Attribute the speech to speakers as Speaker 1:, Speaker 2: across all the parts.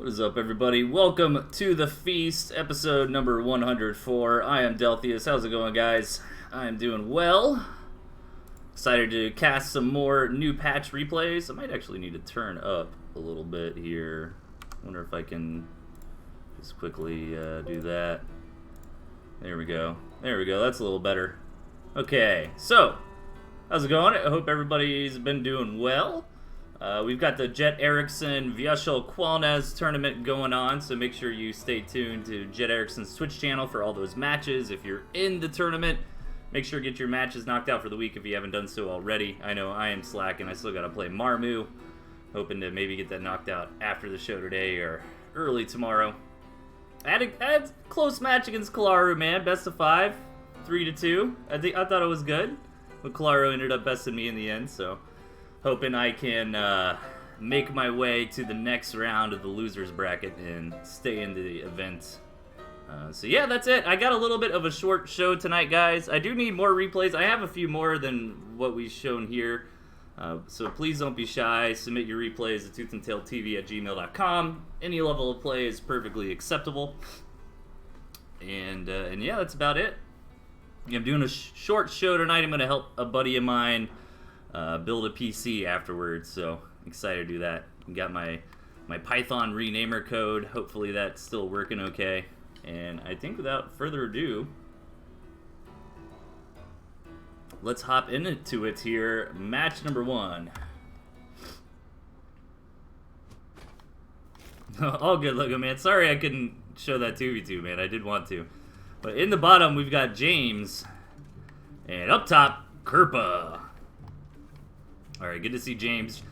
Speaker 1: What is up, everybody? Welcome to the feast, episode number 104. I am Delthius. How's it going, guys? I am doing well. Excited to cast some more new patch replays. I might actually need to turn up a little bit here. Wonder if I can just quickly do that. There we go. There we go. That's a little better. Okay, so how's it going? I hope everybody's been doing well. We've got the Jet Erickson Vyashul Qualnez tournament going on, so make sure you stay tuned to Jet Erickson's Twitch channel for all those matches. If you're in the tournament, make sure to get your matches knocked out for the week if you haven't done so already. I know I am slacking. I still got to play Marmu. Hoping to maybe get that knocked out after the show today or early tomorrow. I had a close match against Kalaru, man. Best of 5, 3-2. I thought it was good, but Kalaru ended up besting me in the end, so hoping I can make my way to the next round of the losers bracket and stay in the event. So yeah, that's it. I got a little bit of a short show tonight, guys. I do need more replays. I have a few more than what we've shown here. So please don't be shy. Submit your replays at ToothAndTailTV@gmail.com. Any level of play is perfectly acceptable. And yeah, that's about it. I'm doing a short show tonight. I'm going to help a buddy of mine build a PC afterwards, so excited to do that. Got my Python renamer code. Hopefully that's still working okay. And I think without further ado, let's hop into it here. Match number 1. All good looking, man. Sorry I couldn't show that 2v2, man. I did want to. But in the bottom, we've got James. And up top, Kerpa. Alright, good to see James.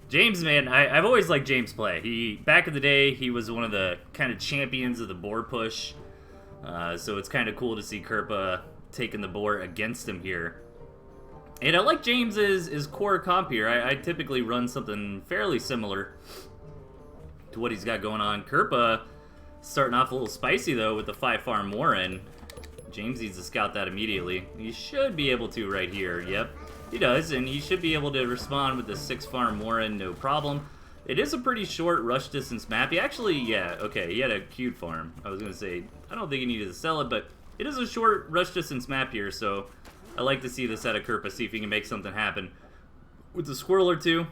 Speaker 1: James, man, I've always liked James' play. Back in the day, he was one of the kind of champions of the board push. So it's kind of cool to see Kerpa taking the board against him here. And I like James's core comp here. I typically run something fairly similar to what he's got going on. Kerpa starting off a little spicy, though, with the 5-farm Warren. James needs to scout that immediately. He should be able to right here. Yep. He does, and he should be able to respond with the 6-farm Warren, no problem. It is a pretty short rush distance map. He actually, yeah, okay, he had a cute farm. I was going to say, I don't think he needed to sell it, but it is a short rush distance map here, so I like to see this out of Kerpa, see if he can make something happen with the squirrel or two.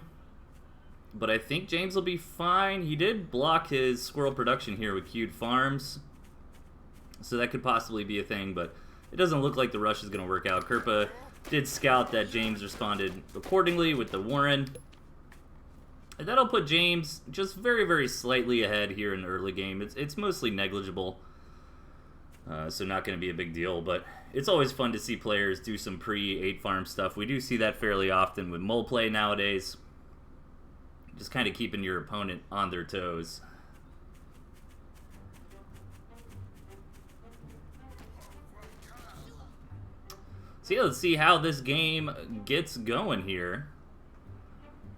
Speaker 1: But I think James will be fine. He did block his squirrel production here with queued farms, so that could possibly be a thing, but it doesn't look like the rush is going to work out. Kerpa did scout that James responded accordingly with the Warren. And that'll put James just very, very slightly ahead here in the early game. It's mostly negligible, so not going to be a big deal. But it's always fun to see players do some pre-8-farm stuff. We do see that fairly often with mole play nowadays. Just kind of keeping your opponent on their toes. So yeah, let's see how this game gets going here.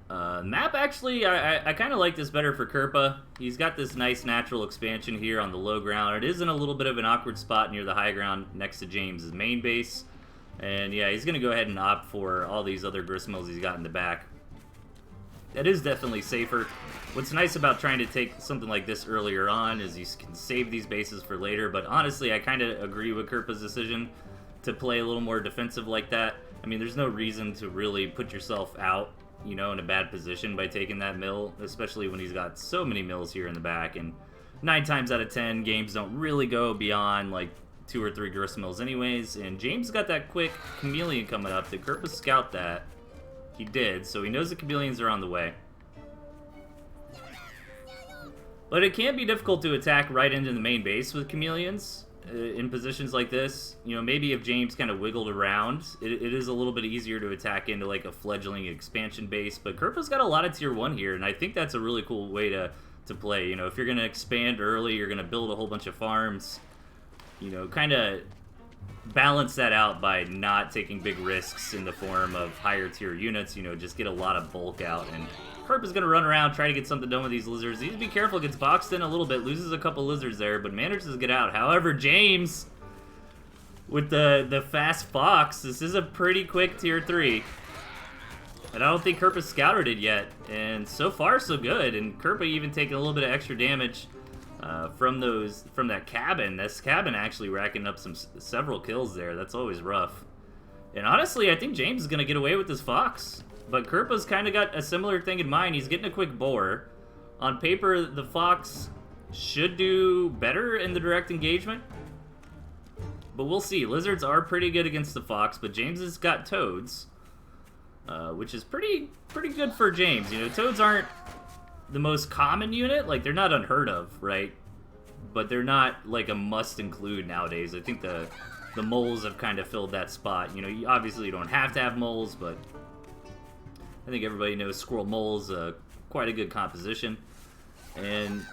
Speaker 1: Map, actually, I kind of like this better for Kerpa. He's got this nice natural expansion here on the low ground. It is in a little bit of an awkward spot near the high ground next to James's main base. And yeah, he's going to go ahead and opt for all these other gristmills he's got in the back. That is definitely safer. What's nice about trying to take something like this earlier on is you can save these bases for later. But honestly, I kind of agree with Kerpa's decision to play a little more defensive like that. I mean, there's no reason to really put yourself out, you know, in a bad position by taking that mill, especially when he's got so many mills here in the back. And 9 times out of 10, games don't really go beyond like 2 or 3 grist mills anyways. And James got that quick chameleon coming up. Did Kerpa scout that? He did, so he knows the chameleons are on the way. But it can be difficult to attack right into the main base with chameleons in positions like this. You know, maybe if James kind of wiggled around, it is a little bit easier to attack into like a fledgling expansion base. But Kerpa's got a lot of tier 1 here, and I think that's a really cool way to play. You know, if you're going to expand early, you're going to build a whole bunch of farms, you know, kind of balance that out by not taking big risks in the form of higher tier units. You know, just get a lot of bulk out. And Kerpa's going to run around, try to get something done with these lizards. He needs to be careful, gets boxed in a little bit, loses a couple lizards there, but manages to get out. However, James, with the fast fox, this is a pretty quick tier 3. And I don't think Kerpa's scouted it yet. And so far, so good. And Kerpa even taking a little bit of extra damage from that cabin. This cabin actually racking up several kills there. That's always rough. And honestly, I think James is going to get away with this Fox. But Kerpa's kind of got a similar thing in mind. He's getting a quick boar. On paper, the Fox should do better in the direct engagement. But we'll see. Lizards are pretty good against the Fox, but James has got toads. Which is pretty good for James. You know, toads aren't the most common unit. Like, they're not unheard of, right? But they're not, like, a must-include nowadays. I think the moles have kind of filled that spot. You know, obviously you don't have to have moles, but I think everybody knows squirrel moles, quite a good composition. And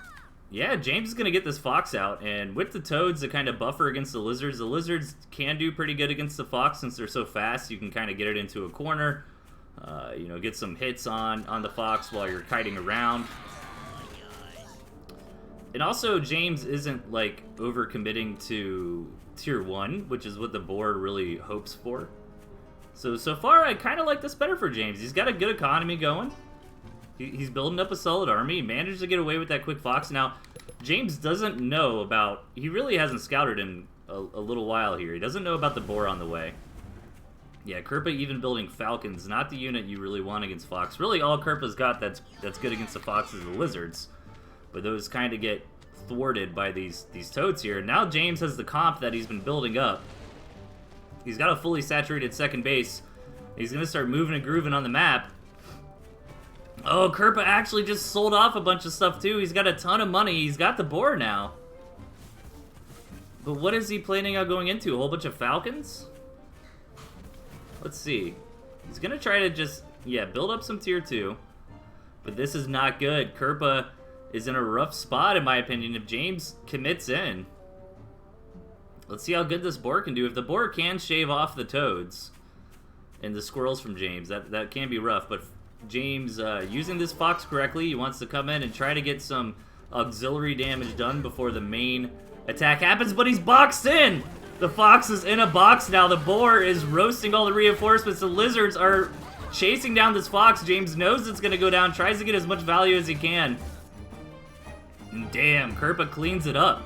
Speaker 1: yeah, James is going to get this Fox out, and with the toads to kind of buffer against the lizards can do pretty good against the Fox since they're so fast. You can kind of get it into a corner, you know, get some hits on the Fox while you're kiting around. And also, James isn't, like, over-committing to Tier 1, which is what the board really hopes for. So far, I kind of like this better for James. He's got a good economy going. He's building up a solid army. He managed to get away with that quick Fox. Now, James doesn't know about... He really hasn't scouted in a little while here. He doesn't know about the boar on the way. Yeah, Kerpa even building Falcons, not the unit you really want against Fox. Really, all Kerpa's got that's good against the Fox is the lizards. But those kind of get thwarted by these toads here. Now James has the comp that he's been building up. He's got a fully saturated second base. He's going to start moving and grooving on the map. Oh, Kerpa actually just sold off a bunch of stuff too. He's got a ton of money. He's got the boar now. But what is he planning on going into? A whole bunch of Falcons? Let's see. He's going to try to just, yeah, build up some tier 2. But this is not good. Kerpa is in a rough spot, in my opinion, if James commits in. Let's see how good this boar can do. If the boar can shave off the toads and the squirrels from James, that can be rough. But James, using this Fox correctly, he wants to come in and try to get some auxiliary damage done before the main attack happens, but he's boxed in! The Fox is in a box now. The boar is roasting all the reinforcements. The lizards are chasing down this Fox. James knows it's going to go down, tries to get as much value as he can. Damn, Kerpa cleans it up.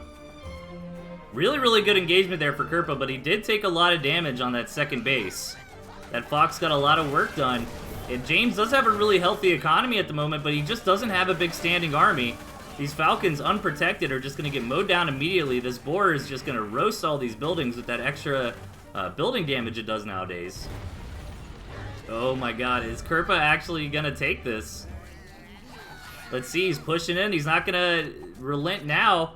Speaker 1: Really, really good engagement there for Kerpa, but he did take a lot of damage on that second base. That Fox got a lot of work done. And James does have a really healthy economy at the moment, but he just doesn't have a big standing army. These Falcons, unprotected, are just going to get mowed down immediately. This boar is just going to roast all these buildings with that extra building damage it does nowadays. Oh my god, is Kerpa actually going to take this? Let's see, he's pushing in. He's not going to relent now.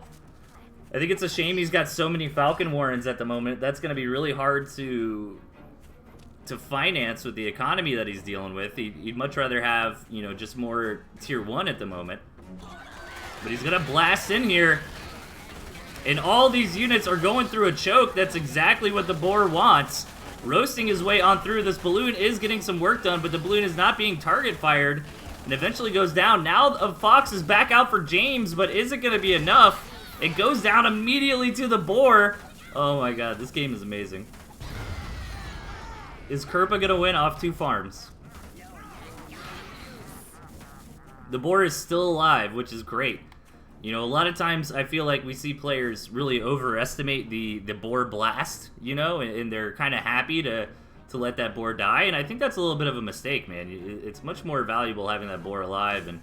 Speaker 1: I think it's a shame he's got so many Falcon Warrens at the moment. That's going to be really hard to finance with the economy that he's dealing with. He'd much rather have, you know, just more tier 1 at the moment. But he's going to blast in here. And all these units are going through a choke. That's exactly what the boar wants. Roasting his way on through. This balloon is getting some work done, but the balloon is not being target fired. And eventually goes down. Now a Fox is back out for James, but is it going to be enough? It goes down immediately to the boar. Oh my god, this game is amazing. Is Kerpa going to win off 2 farms? The boar is still alive, which is great. You know, a lot of times I feel like we see players really overestimate the boar blast, you know, and they're kind of happy to let that boar die, and I think that's a little bit of a mistake, man. It's much more valuable having that boar alive. And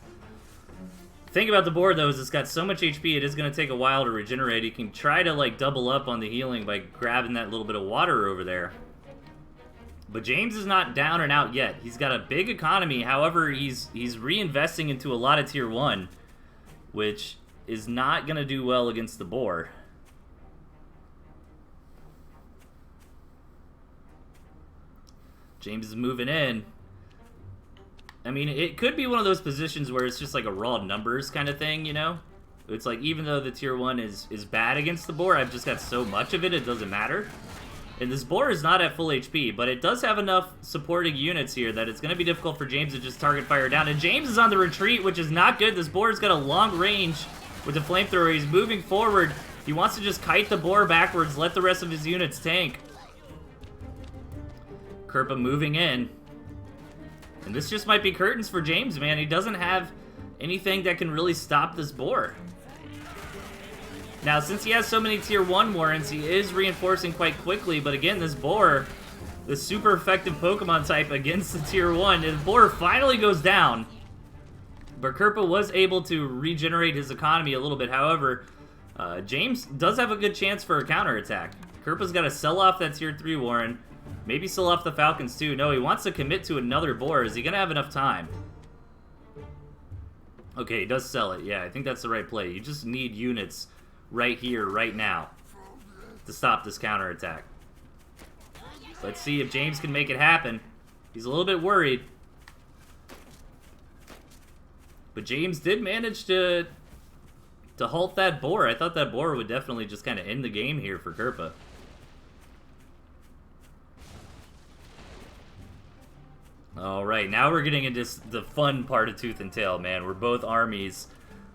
Speaker 1: the thing about the boar, though, is it's got so much HP, it is going to take a while to regenerate. You can try to, like, double up on the healing by grabbing that little bit of water over there. But James is not down and out yet. He's got a big economy. However, he's reinvesting into a lot of tier 1, which is not going to do well against the boar. James is moving in. I mean, it could be one of those positions where it's just like a raw numbers kind of thing, you know? It's like, even though the tier 1 is bad against the boar, I've just got so much of it, it doesn't matter. And this boar is not at full HP, but it does have enough supporting units here that it's going to be difficult for James to just target fire down. And James is on the retreat, which is not good. This boar's got a long range with the flamethrower. He's moving forward. He wants to just kite the boar backwards, let the rest of his units tank. Kerpa moving in. And this just might be curtains for James, man. He doesn't have anything that can really stop this boar. Now, since he has so many tier 1 warrants, he is reinforcing quite quickly. But again, this boar, the super effective Pokemon type against the tier 1, and the boar finally goes down. But Kerpa was able to regenerate his economy a little bit. However, James does have a good chance for a counterattack. Kerpa's got to sell off that tier 3 Warren. Maybe sell off the Falcons too. No, he wants to commit to another boar. Is he going to have enough time? Okay, he does sell it. Yeah, I think that's the right play. You just need units right here, right now, to stop this counterattack. Let's see if James can make it happen. He's a little bit worried. But James did manage to halt that boar. I thought that boar would definitely just kind of end the game here for Kerpa. Alright, now we're getting into the fun part of Tooth and Tail, man, where both armies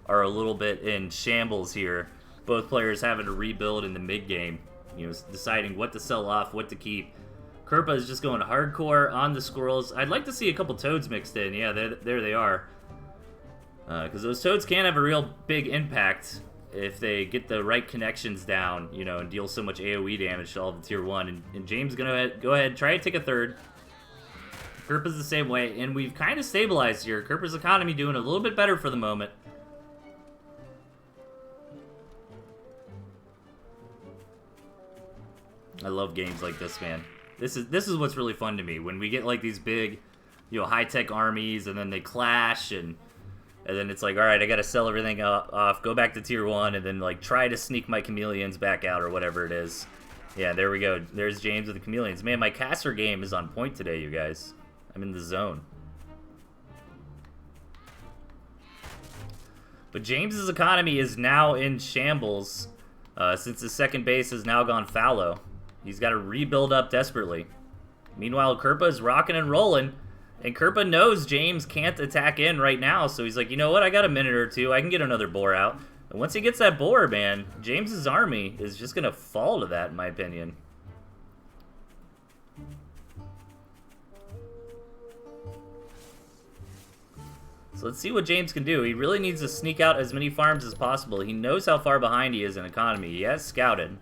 Speaker 1: are a little bit in shambles here. Both players having to rebuild in the mid-game, you know, deciding what to sell off, what to keep. Kerpa is just going hardcore on the squirrels. I'd like to see a couple toads mixed in. Yeah, there they are. Because those toads can have a real big impact if they get the right connections down, you know, and deal so much AoE damage to all the tier 1. And James is going to go ahead and try to take a third. Kerpa's the same way, and we've kind of stabilized here. Kerpa's economy doing a little bit better for the moment. I love games like this, man. This is what's really fun to me, when we get like these big, you know, high-tech armies, and then they clash, and then it's like, all right, I gotta sell everything off, go back to tier 1, and then like try to sneak my chameleons back out or whatever it is. Yeah, there we go. There's James with the chameleons. Man, my caster game is on point today, you guys. I'm in the zone. But James's economy is now in shambles since his second base has now gone fallow. He's got to rebuild up desperately. Meanwhile, Kerpa is rocking and rolling, and Kerpa knows James can't attack in right now, so he's like, you know what, I got a minute or two, I can get another boar out. And once he gets that boar, man, James's army is just going to fall to that, in my opinion. So let's see what James can do. He really needs to sneak out as many farms as possible. He knows how far behind he is in economy. He has scouted.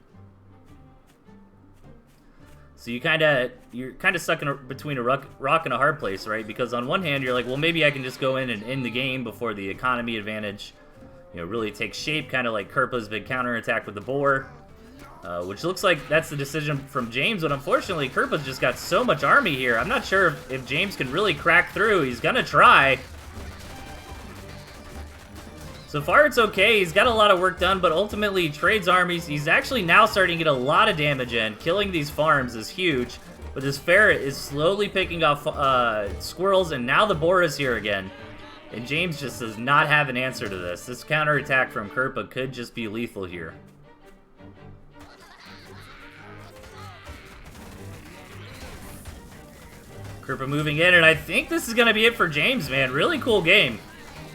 Speaker 1: So you're kind of stuck between a rock and a hard place, right? Because on one hand, you're like, well, maybe I can just go in and end the game before the economy advantage, you know, really takes shape, kind of like Kerpa's big counterattack with the boar, which looks like that's the decision from James. But unfortunately, Kerpa's just got so much army here. I'm not sure if James can really crack through. He's gonna try. So far, it's okay. He's got a lot of work done, but ultimately, he trades armies. He's actually now starting to get a lot of damage in. Killing these farms is huge, but this ferret is slowly picking off squirrels, and now the boar is here again. And James just does not have an answer to this. This counterattack from Kerpa could just be lethal here. Kerpa moving in, and I think this is going to be it for James, man. Really cool game.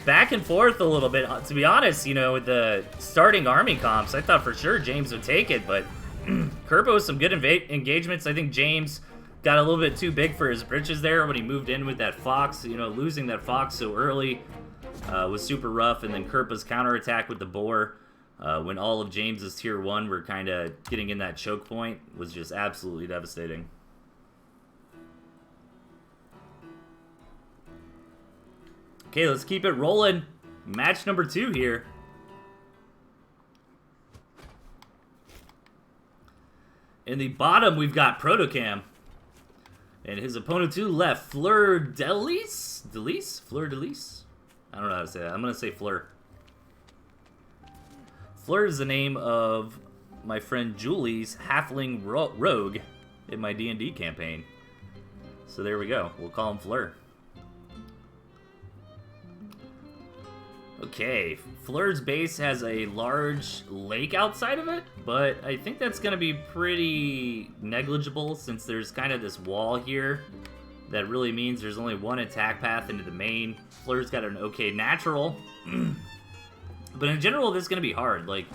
Speaker 1: Back and forth a little bit. To be honest, you know, with the starting army comps, I thought for sure James would take it, but Kerpa with some good engagements. I think James got a little bit too big for his britches there when he moved in with that fox. You know, losing that fox so early was super rough, and then Kerpa's counterattack with the boar when all of James's tier 1 were kind of getting in that choke point was just absolutely devastating. Okay, let's keep it rolling. Match number 2 here. In the bottom, we've got Protocam. And his opponent to the left, Delthius? Delthius? I don't know how to say that. I'm going to say Fleur. Fleur is the name of my friend Julie's halfling rogue in my D&D campaign. So there we go. We'll call him Fleur. Okay, Fleur's base has a large lake outside of it, but I think that's going to be pretty negligible since there's kind of this wall here that really means there's only one attack path into the main. Fleur's got an okay natural, but in general, this is going to be hard. Like,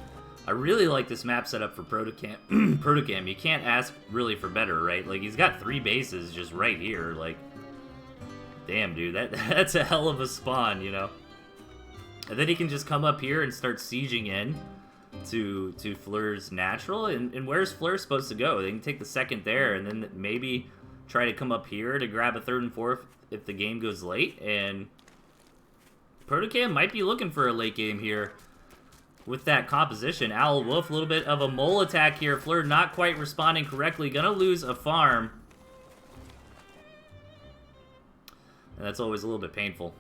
Speaker 1: I really like this map setup for Protocam. Protocam, you can't ask really for better, right? Like, he's got 3 bases just right here, like... Damn, dude, that's a hell of a spawn, you know? And then he can just come up here and start sieging in to Fleur's natural. And where's Fleur supposed to go? They can take the second there and then maybe try to come up here to grab a third and fourth if the game goes late. And Protocam might be looking for a late game here with that composition. Owl Wolf, a little bit of a mole attack here. Fleur not quite responding correctly. Gonna lose a farm. And that's always a little bit painful.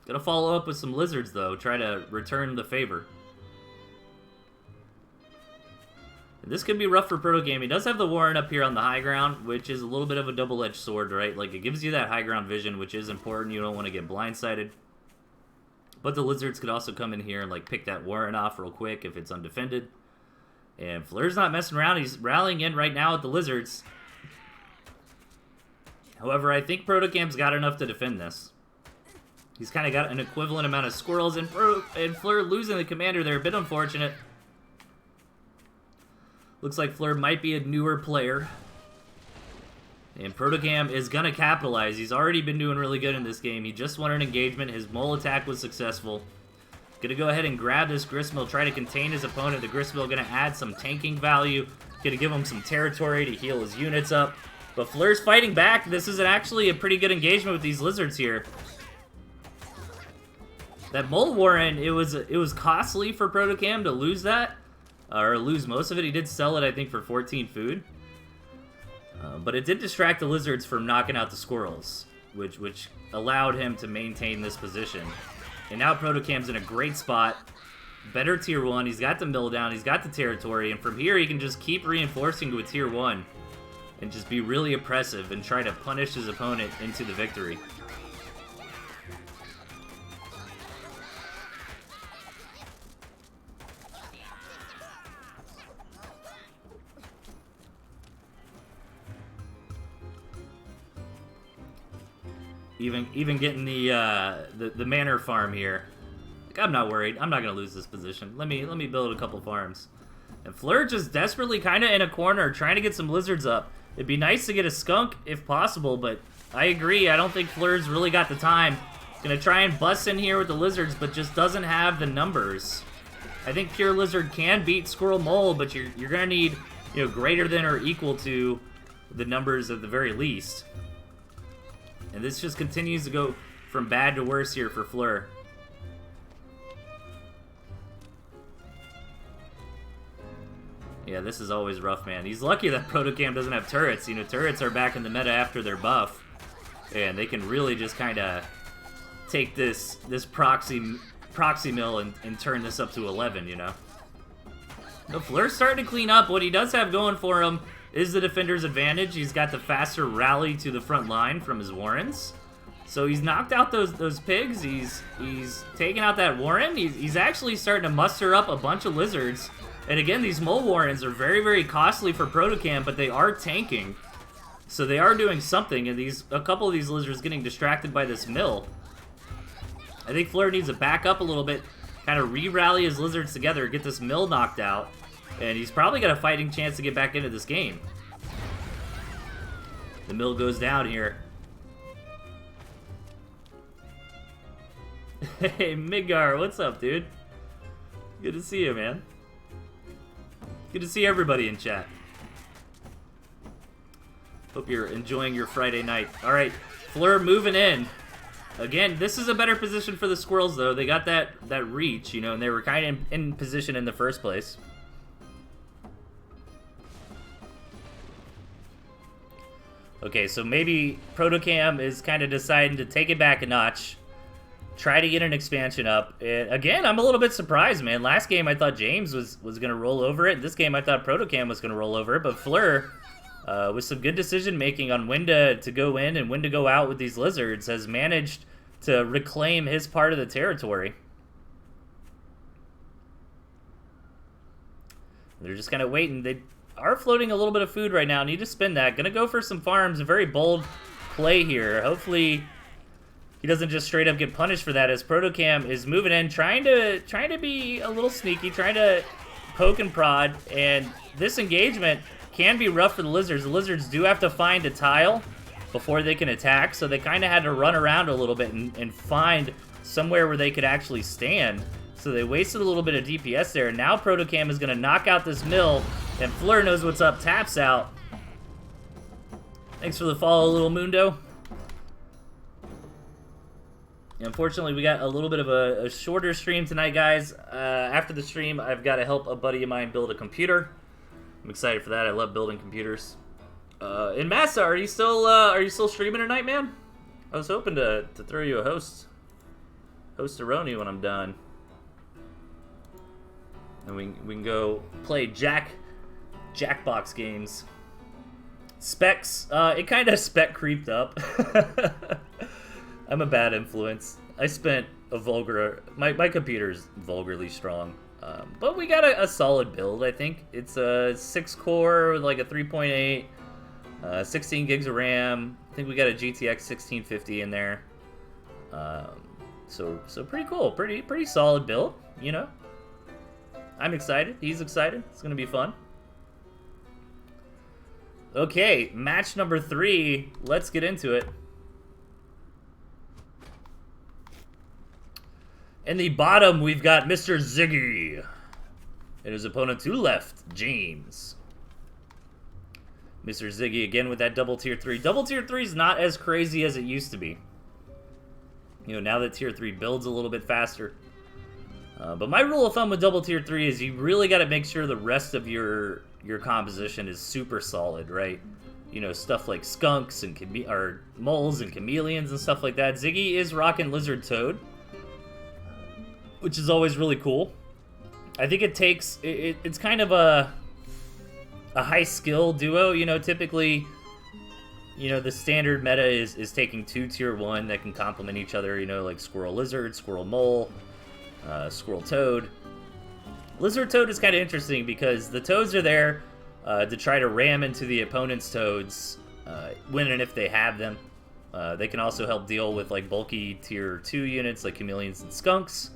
Speaker 1: Gonna follow up with some lizards, though. Try to return the favor. And this could be rough for Protogame. He does have the Warren up here on the high ground, which is a little bit of a double-edged sword, right? Like, it gives you that high ground vision, which is important. You don't want to get blindsided. But the lizards could also come in here and, like, pick that Warren off real quick if it's undefended. And Fleur's not messing around. He's rallying in right now with the lizards. However, I think Protocamp's got enough to defend this. He's kind of got an equivalent amount of squirrels, and Fleur losing the commander there, a bit unfortunate. Looks like Fleur might be a newer player. And Protocam is going to capitalize. He's already been doing really good in this game. He just won an engagement. His mole attack was successful. Going to go ahead and grab this Gristmill, try to contain his opponent. The Gristmill going to add some tanking value. Going to give him some territory to heal his units up. But Fleur's fighting back. This is actually a pretty good engagement with these lizards here. That Mole Warren, it was costly for Protocam to lose that. Or lose most of it. He did sell it, I think, for 14 food. But it did distract the lizards from knocking out the squirrels, which allowed him to maintain this position. And now Protocam's in a great spot. Better tier 1. He's got the mill down. He's got the territory. And from here, he can just keep reinforcing with tier 1. And just be really oppressive and try to punish his opponent into the victory. Even getting the manor farm here. Like, I'm not worried. I'm not gonna lose this position. Let me build a couple farms. And Fleur just desperately kind of in a corner trying to get some lizards up. It'd be nice to get a skunk if possible, but I agree. I don't think Fleur's really got the time. Gonna try and bust in here with the lizards, but just doesn't have the numbers. I think pure lizard can beat squirrel mole, but you're gonna need, you know, greater than or equal to the numbers at the very least. And this just continues to go from bad to worse here for Fleur. Yeah, this is always rough, man. He's lucky that Protocam doesn't have turrets. You know, turrets are back in the meta after their buff. And they can really just kind of take this proxy mill and turn this up to 11, you know. No, Fleur's starting to clean up. What he does have going for him is the defender's advantage. He's got the faster rally to the front line from his Warrens. So he's knocked out those pigs. He's taken out that Warren. He's actually starting to muster up a bunch of lizards. And again, these Mole Warrens are very, very costly for Protocam, but they are tanking. So they are doing something, and a couple of these lizards getting distracted by this mill. I think Fleur needs to back up a little bit, kind of re-rally his lizards together, get this mill knocked out, and he's probably got a fighting chance to get back into this game. The mill goes down here. Hey, Midgar, what's up, dude? Good to see you, man. Good to see everybody in chat. Hope you're enjoying your Friday night. Alright, Fleur moving in. Again, this is a better position for the squirrels, though. They got that reach, you know, and they were kind of in position in the first place. Okay, so maybe Protocam is kind of deciding to take it back a notch. Try to get an expansion up. And again, I'm a little bit surprised, man. Last game, I thought James was going to roll over it. This game, I thought Protocam was going to roll over it. But Fleur, with some good decision-making on when to go in and when to go out with these lizards, has managed to reclaim his part of the territory. They're just kind of waiting. They are floating a little bit of food right now. Need to spend that. Gonna go for some farms. A very bold play here. Hopefully he doesn't just straight up get punished for that, as Protocam is moving in, trying to be a little sneaky, trying to poke and prod, and this engagement can be rough for the lizards. The lizards do have to find a tile before they can attack, so they kind of had to run around a little bit and find somewhere where they could actually stand. So they wasted a little bit of DPS there. Now Protocam is going to knock out this mill, and Fleur knows what's up, taps out. Thanks for the follow, Little Mundo. Unfortunately, we got a little bit of a shorter stream tonight, guys. After the stream, I've got to help a buddy of mine build a computer. I'm excited for that. I love building computers. And Massa, are you still streaming tonight, man? I was hoping to throw you a host-a-roni when I'm done, and we can go play Jackbox games. Specs, it kind of spec creeped up. I'm a bad influence. I spent a vulgar... My computer's vulgarly strong. But we got a solid build, I think. It's a 6-core with like a 3.8, 16 gigs of RAM. I think we got a GTX 1650 in there. So pretty cool. Pretty solid build, you know? I'm excited. He's excited. It's going to be fun. Okay, match number 3. Let's get into it. In the bottom, we've got Mr. Ziggy. And his opponent to left, James. Mr. Ziggy again with that double tier 3. Double tier 3 is not as crazy as it used to be. You know, now that tier 3 builds a little bit faster. But my rule of thumb with double tier 3 is you really got to make sure the rest of your composition is super solid, right? You know, stuff like skunks and moles and chameleons and stuff like that. Ziggy is rocking lizard toad, which is always really cool. I think it takes... It's kind of a high skill duo. You know, typically, you know, the standard meta is taking 2 tier 1 that can complement each other, you know, like squirrel lizard, squirrel mole, squirrel toad. Lizard toad is kind of interesting because the toads are there to try to ram into the opponent's toads when and if they have them. They can also help deal with like bulky tier 2 units like chameleons and skunks.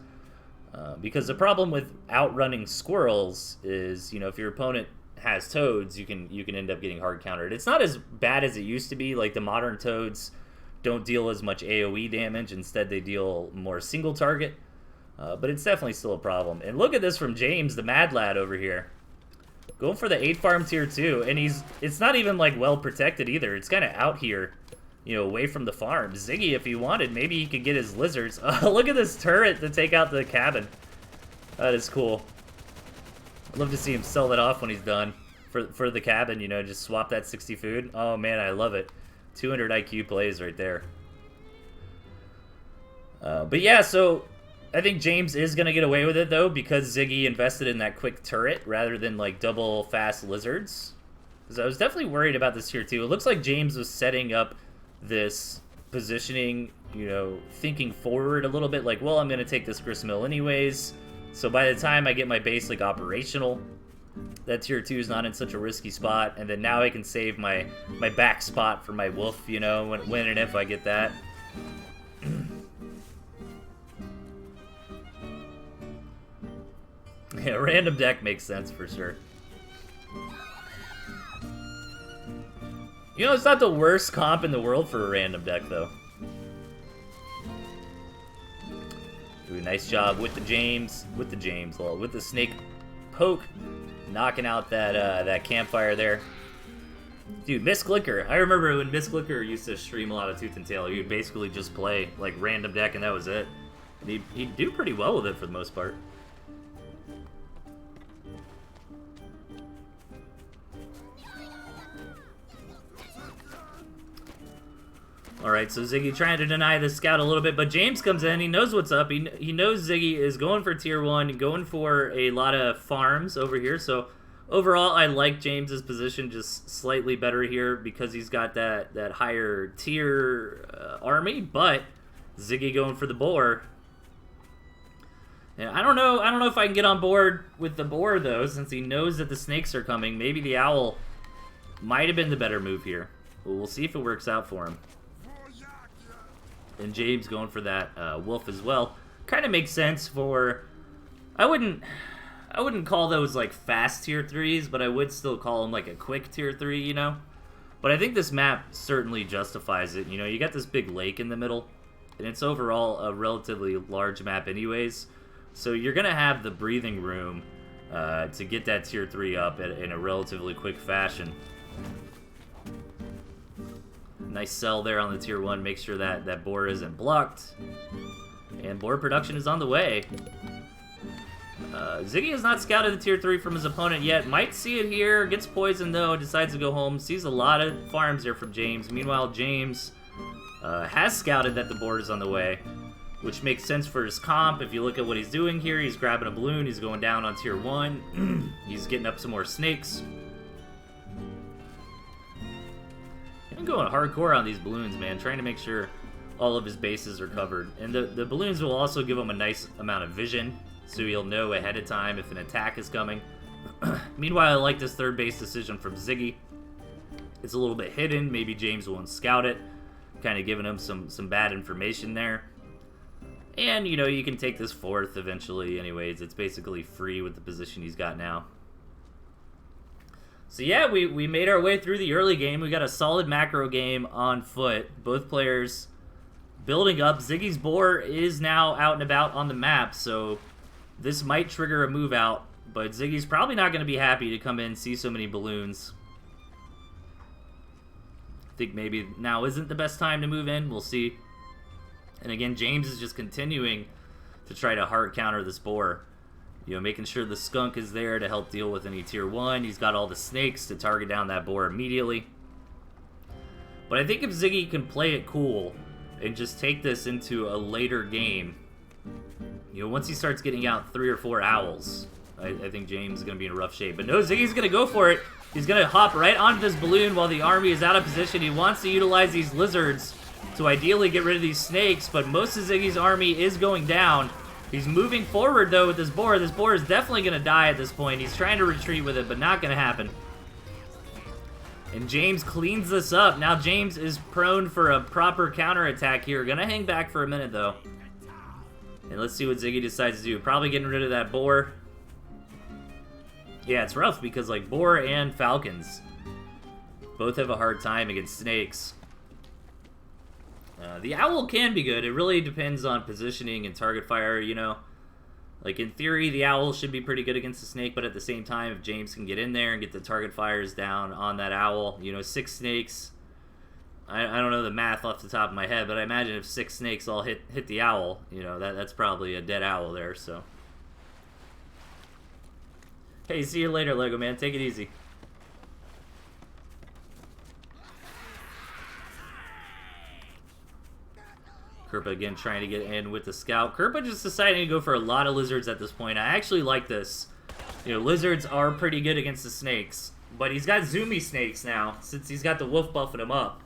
Speaker 1: Because the problem with outrunning squirrels is, you know, if your opponent has toads, you can end up getting hard countered. It's not as bad as it used to be. Like the modern toads don't deal as much AoE damage. Instead, they deal more single target. But it's definitely still a problem. And look at this from James, the mad lad over here. Going for the 8 farm tier 2, and it's not even like well protected either. It's kind of out here, you know, away from the farm. Ziggy, if he wanted, maybe he could get his lizards. Look at this turret to take out the cabin. That is cool. I'd love to see him sell that off when he's done for the cabin, you know, just swap that 60 food. Oh man, I love it. 200 IQ plays right there. But yeah, so I think James is going to get away with it, though, because Ziggy invested in that quick turret rather than, like, double fast lizards. Because I was definitely worried about this here, too. It looks like James was setting up this positioning, you know, thinking forward a little bit. Like, well, I'm going to take this gristmill anyways. So by the time I get my base, like, operational, that tier 2 is not in such a risky spot. And then now I can save my back spot for my wolf, you know, when and if I get that. Yeah, random deck makes sense for sure. You know, it's not the worst comp in the world for a random deck, though. Do a nice job with the with the snake poke, knocking out that campfire there. Dude, Miss Glicker. I remember when Miss Glicker used to stream a lot of Tooth and Tail. He'd basically just play like random deck, and that was it. And he'd do pretty well with it for the most part. Alright, so Ziggy trying to deny the scout a little bit, but James comes in, he knows what's up, he knows Ziggy is going for tier 1, going for a lot of farms over here, so overall I like James's position just slightly better here because he's got that higher tier army, but Ziggy going for the boar. And I don't know if I can get on board with the boar though, since he knows that the snakes are coming. Maybe the owl might have been the better move here. But we'll see if it works out for him. And James going for that wolf as well. Kind of makes sense for... I wouldn't call those like fast tier 3s, but I would still call them like a quick tier 3, you know? But I think this map certainly justifies it. You know, you got this big lake in the middle, and it's overall a relatively large map anyways. So you're going to have the breathing room to get that tier 3 up in a relatively quick fashion. Nice sell there on the tier 1. Make sure that boar isn't blocked. And boar production is on the way. Ziggy has not scouted the tier 3 from his opponent yet. Might see it here. Gets poisoned though. Decides to go home. Sees a lot of farms here from James. Meanwhile, James has scouted that the board is on the way, which makes sense for his comp. If you look at what he's doing here, he's grabbing a balloon. He's going down on tier 1. He's getting up some more snakes. I'm going hardcore on these balloons, man. Trying to make sure all of his bases are covered. And the balloons will also give him a nice amount of vision, so he'll know ahead of time if an attack is coming. Meanwhile, I like this third base decision from Ziggy. It's a little bit hidden. Maybe James won't scout it. Kind of giving him some bad information there. And, you know, you can take this fourth eventually anyways. It's basically free with the position he's got now. So yeah, we made our way through the early game. We got a solid macro game on foot. Both players building up. Ziggy's boar is now out and about on the map, so this might trigger a move out, but Ziggy's probably not going to be happy to come in and see so many balloons. I think maybe now isn't the best time to move in. We'll see. And again, James is just continuing to try to hard counter this boar. You know, making sure the skunk is there to help deal with any tier 1. He's got all the snakes to target down that boar immediately. But I think if Ziggy can play it cool and just take this into a later game, you know, once he starts getting out 3 or 4 owls, I think James is going to be in rough shape. But no, Ziggy's going to go for it. He's going to hop right onto this balloon while the army is out of position. He wants to utilize these lizards to ideally get rid of these snakes, but most of Ziggy's army is going down. He's moving forward, though, with this boar. This boar is definitely going to die at this point. He's trying to retreat with it, but not going to happen. And James cleans this up. Now James is prone for a proper counterattack here. Going to hang back for a minute, though. And let's see what Ziggy decides to do. Probably getting rid of that boar. Yeah, it's rough because, like, boar and falcons both have a hard time against snakes. The owl can be good. It really depends on positioning and target fire, you know. Like, in theory, the owl should be pretty good against the snake, but at the same time, if James can get in there and get the target fires down on that owl, you know, 6 snakes. I don't know the math off the top of my head, but I imagine if 6 snakes all hit the owl, you know, that's probably a dead owl there, so. Hey, see you later, Lego Man. Take it easy. Kerpa again trying to get in with the scout. Kerpa just deciding to go for a lot of lizards at this point. I actually like this. You know, lizards are pretty good against the snakes, but he's got zoomy snakes now since he's got the wolf buffing him up.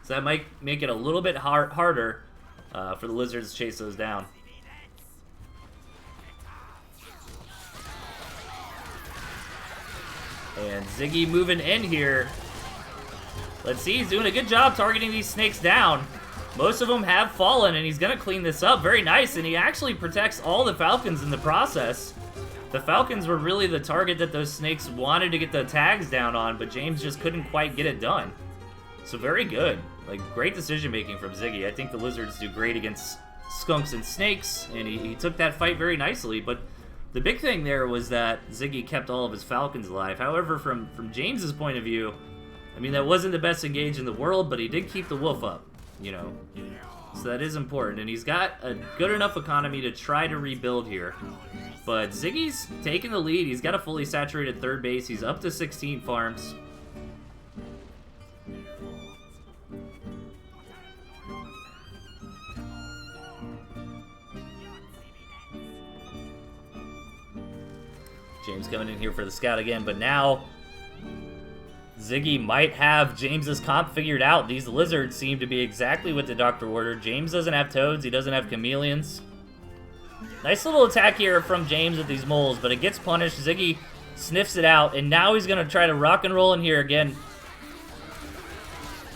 Speaker 1: So that might make it a little bit harder for the lizards to chase those down. And Ziggy moving in here. Let's see, he's doing a good job targeting these snakes down. Most of them have fallen, and he's going to clean this up. Very nice, and he actually protects all the falcons in the process. The falcons were really the target that those snakes wanted to get the tags down on, but James just couldn't quite get it done. So very good. Like, great decision-making from Ziggy. I think the lizards do great against skunks and snakes, and he took that fight very nicely. But the big thing there was that Ziggy kept all of his falcons alive. However, from James's point of view, I mean, that wasn't the best engage in the world, but he did keep the wolf up, you know. So that is important, and he's got a good enough economy to try to rebuild here. But Ziggy's taking the lead. He's got a fully saturated third base. He's up to 16 farms. James coming in here for the scout again, but now Ziggy might have James's comp figured out. These lizards seem to be exactly what the doctor ordered. James doesn't have toads. He doesn't have chameleons. Nice little attack here from James with these moles, but it gets punished. Ziggy sniffs it out, and now he's going to try to rock and roll in here again.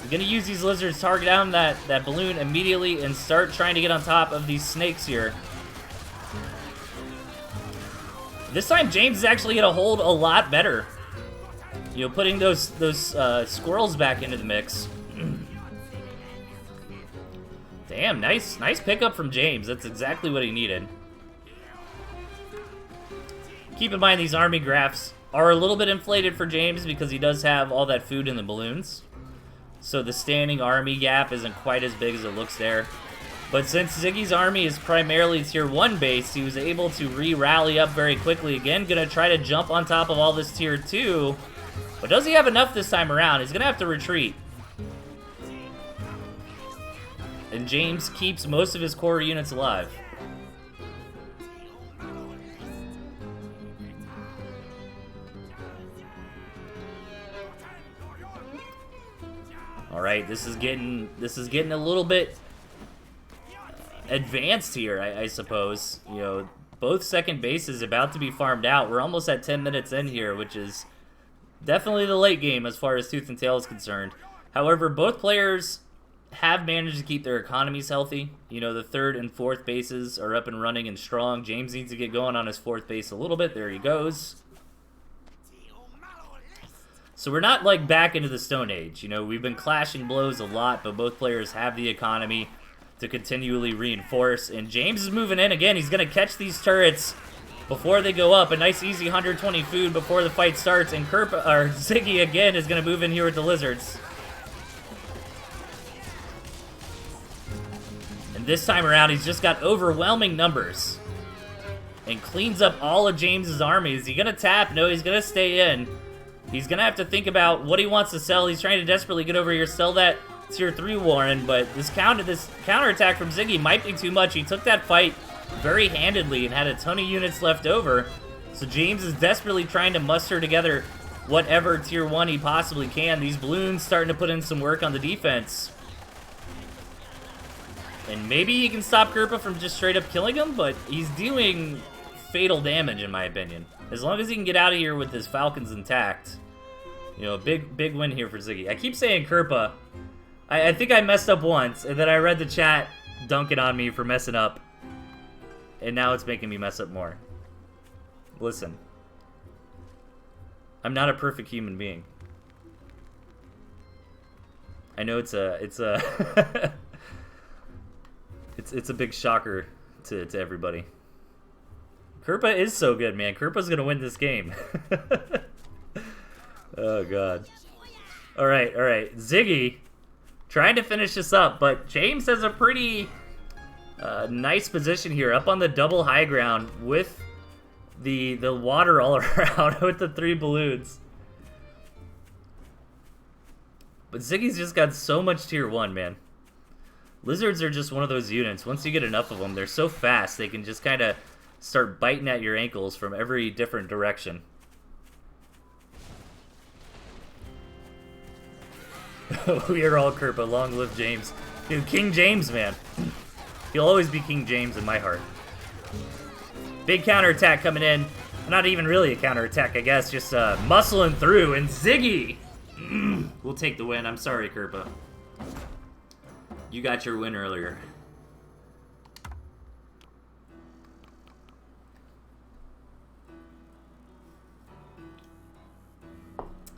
Speaker 1: He's going to use these lizards, target down that balloon immediately, and start trying to get on top of these snakes here. This time, James is actually going to hold a lot better. You know, putting those squirrels back into the mix. Damn, nice pickup from James. That's exactly what he needed. Keep in mind these army graphs are a little bit inflated for James because he does have all that food in the balloons. So the standing army gap isn't quite as big as it looks there. But since Ziggy's army is primarily tier 1 based, he was able to re-rally up very quickly. Again, gonna try to jump on top of all this tier 2. But does he have enough this time around? He's gonna have to retreat. And James keeps most of his core units alive. All right, this is getting a little bit advanced here, I suppose. You know, both second bases about to be farmed out. We're almost at 10 minutes in here, which is definitely the late game as far as Tooth and Tail is concerned. However, both players have managed to keep their economies healthy. You know, the third and fourth bases are up and running and strong. James needs to get going on his fourth base a little bit. There he goes. So we're not, like, back into the Stone Age. You know, we've been clashing blows a lot, but both players have the economy to continually reinforce. And James is moving in again. He's going to catch these turrets before they go up. A nice, easy 120 food before the fight starts. And Ziggy, again, is going to move in here with the lizards. And this time around, he's just got overwhelming numbers. And cleans up all of James's army. Is he going to tap? No, he's going to stay in. He's going to have to think about what he wants to sell. He's trying to desperately get over here, sell that tier 3 Warren, but this counterattack from Ziggy might be too much. He took that fight very handedly and had a ton of units left over. So James is desperately trying to muster together whatever tier 1 he possibly can. These balloons starting to put in some work on the defense. And maybe he can stop Kerpa from just straight up killing him, but he's doing fatal damage in my opinion. As long as he can get out of here with his Falcons intact. You know, big win here for Ziggy. I keep saying Kerpa. I think I messed up once, and then I read the chat dunking on me for messing up. And now it's making me mess up more. Listen. I'm not a perfect human being. I know it's a it's a big shocker to everybody. Kerpa is so good, man. Kerpa's gonna win this game. Oh god. Alright. Ziggy trying to finish this up, but James has a pretty nice position here, up on the double high ground with the water all around with the 3 balloons. But Ziggy's just got so much tier 1, man. Lizards are just one of those units. Once you get enough of them, they're so fast, they can just kind of start biting at your ankles from every different direction. We are all Kerpa. Long live James. Dude, King James, man. He'll always be King James in my heart. Big counterattack coming in. Not even really a counterattack, I guess. Just muscling through. And Ziggy will take the win. I'm sorry, Kerpa. You got your win earlier.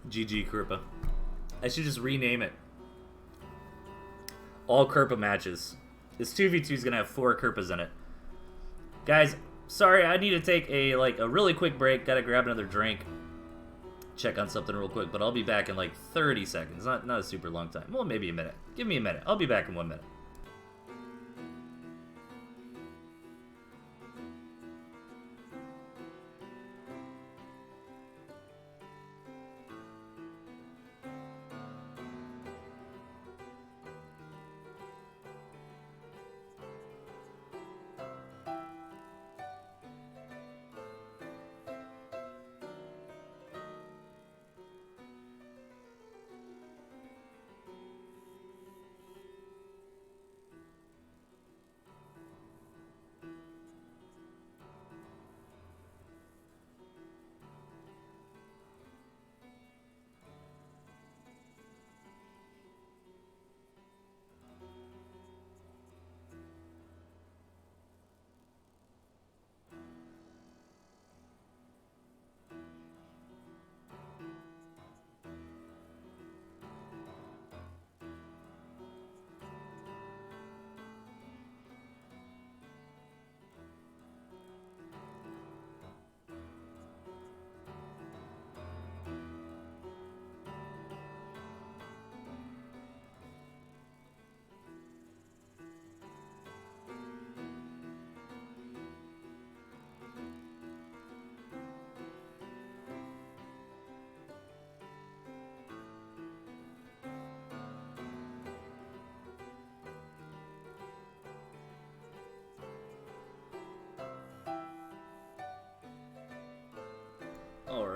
Speaker 1: GG, Kerpa. I should just rename it. All Kerpa matches. This 2v2 is going to have 4 Kerpas in it. Guys, sorry, I need to take a really quick break. Gotta grab another drink. Check on something real quick, but I'll be back in like 30 seconds. Not a super long time. Well, maybe a minute. Give me a minute. I'll be back in 1 minute.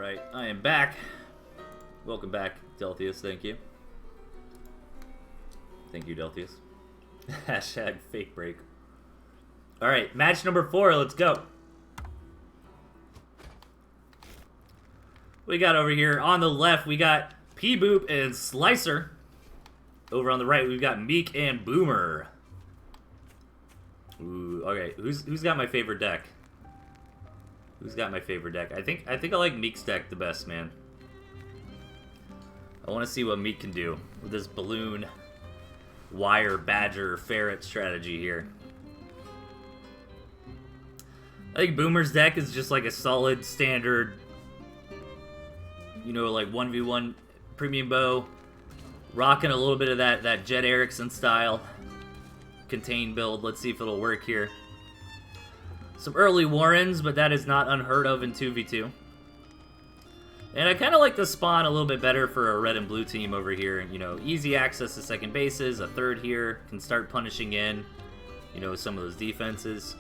Speaker 1: Alright, I am back. Welcome back, Delthius, thank you. Thank you, Delthius. Hashtag fake break. Alright, match number 4, let's go. We got over here on the left, we got P-Boop and Slicer. Over on the right, we've got Meek and Boomer. Ooh, okay, who's got my favorite deck? Who's got my favorite deck? I think I like Meek's deck the best, man. I want to see what Meek can do with this balloon, wire, badger, ferret strategy here. I think Boomer's deck is just like a solid standard, you know, like 1v1 premium bow, rocking a little bit of that Jet Erickson style contain build. Let's see if it'll work here. Some early Warrens, but that is not unheard of in 2v2. And I kind of like the spawn a little bit better for a red and blue team over here. You know, easy access to second bases, a third here, can start punishing in, you know, some of those defenses.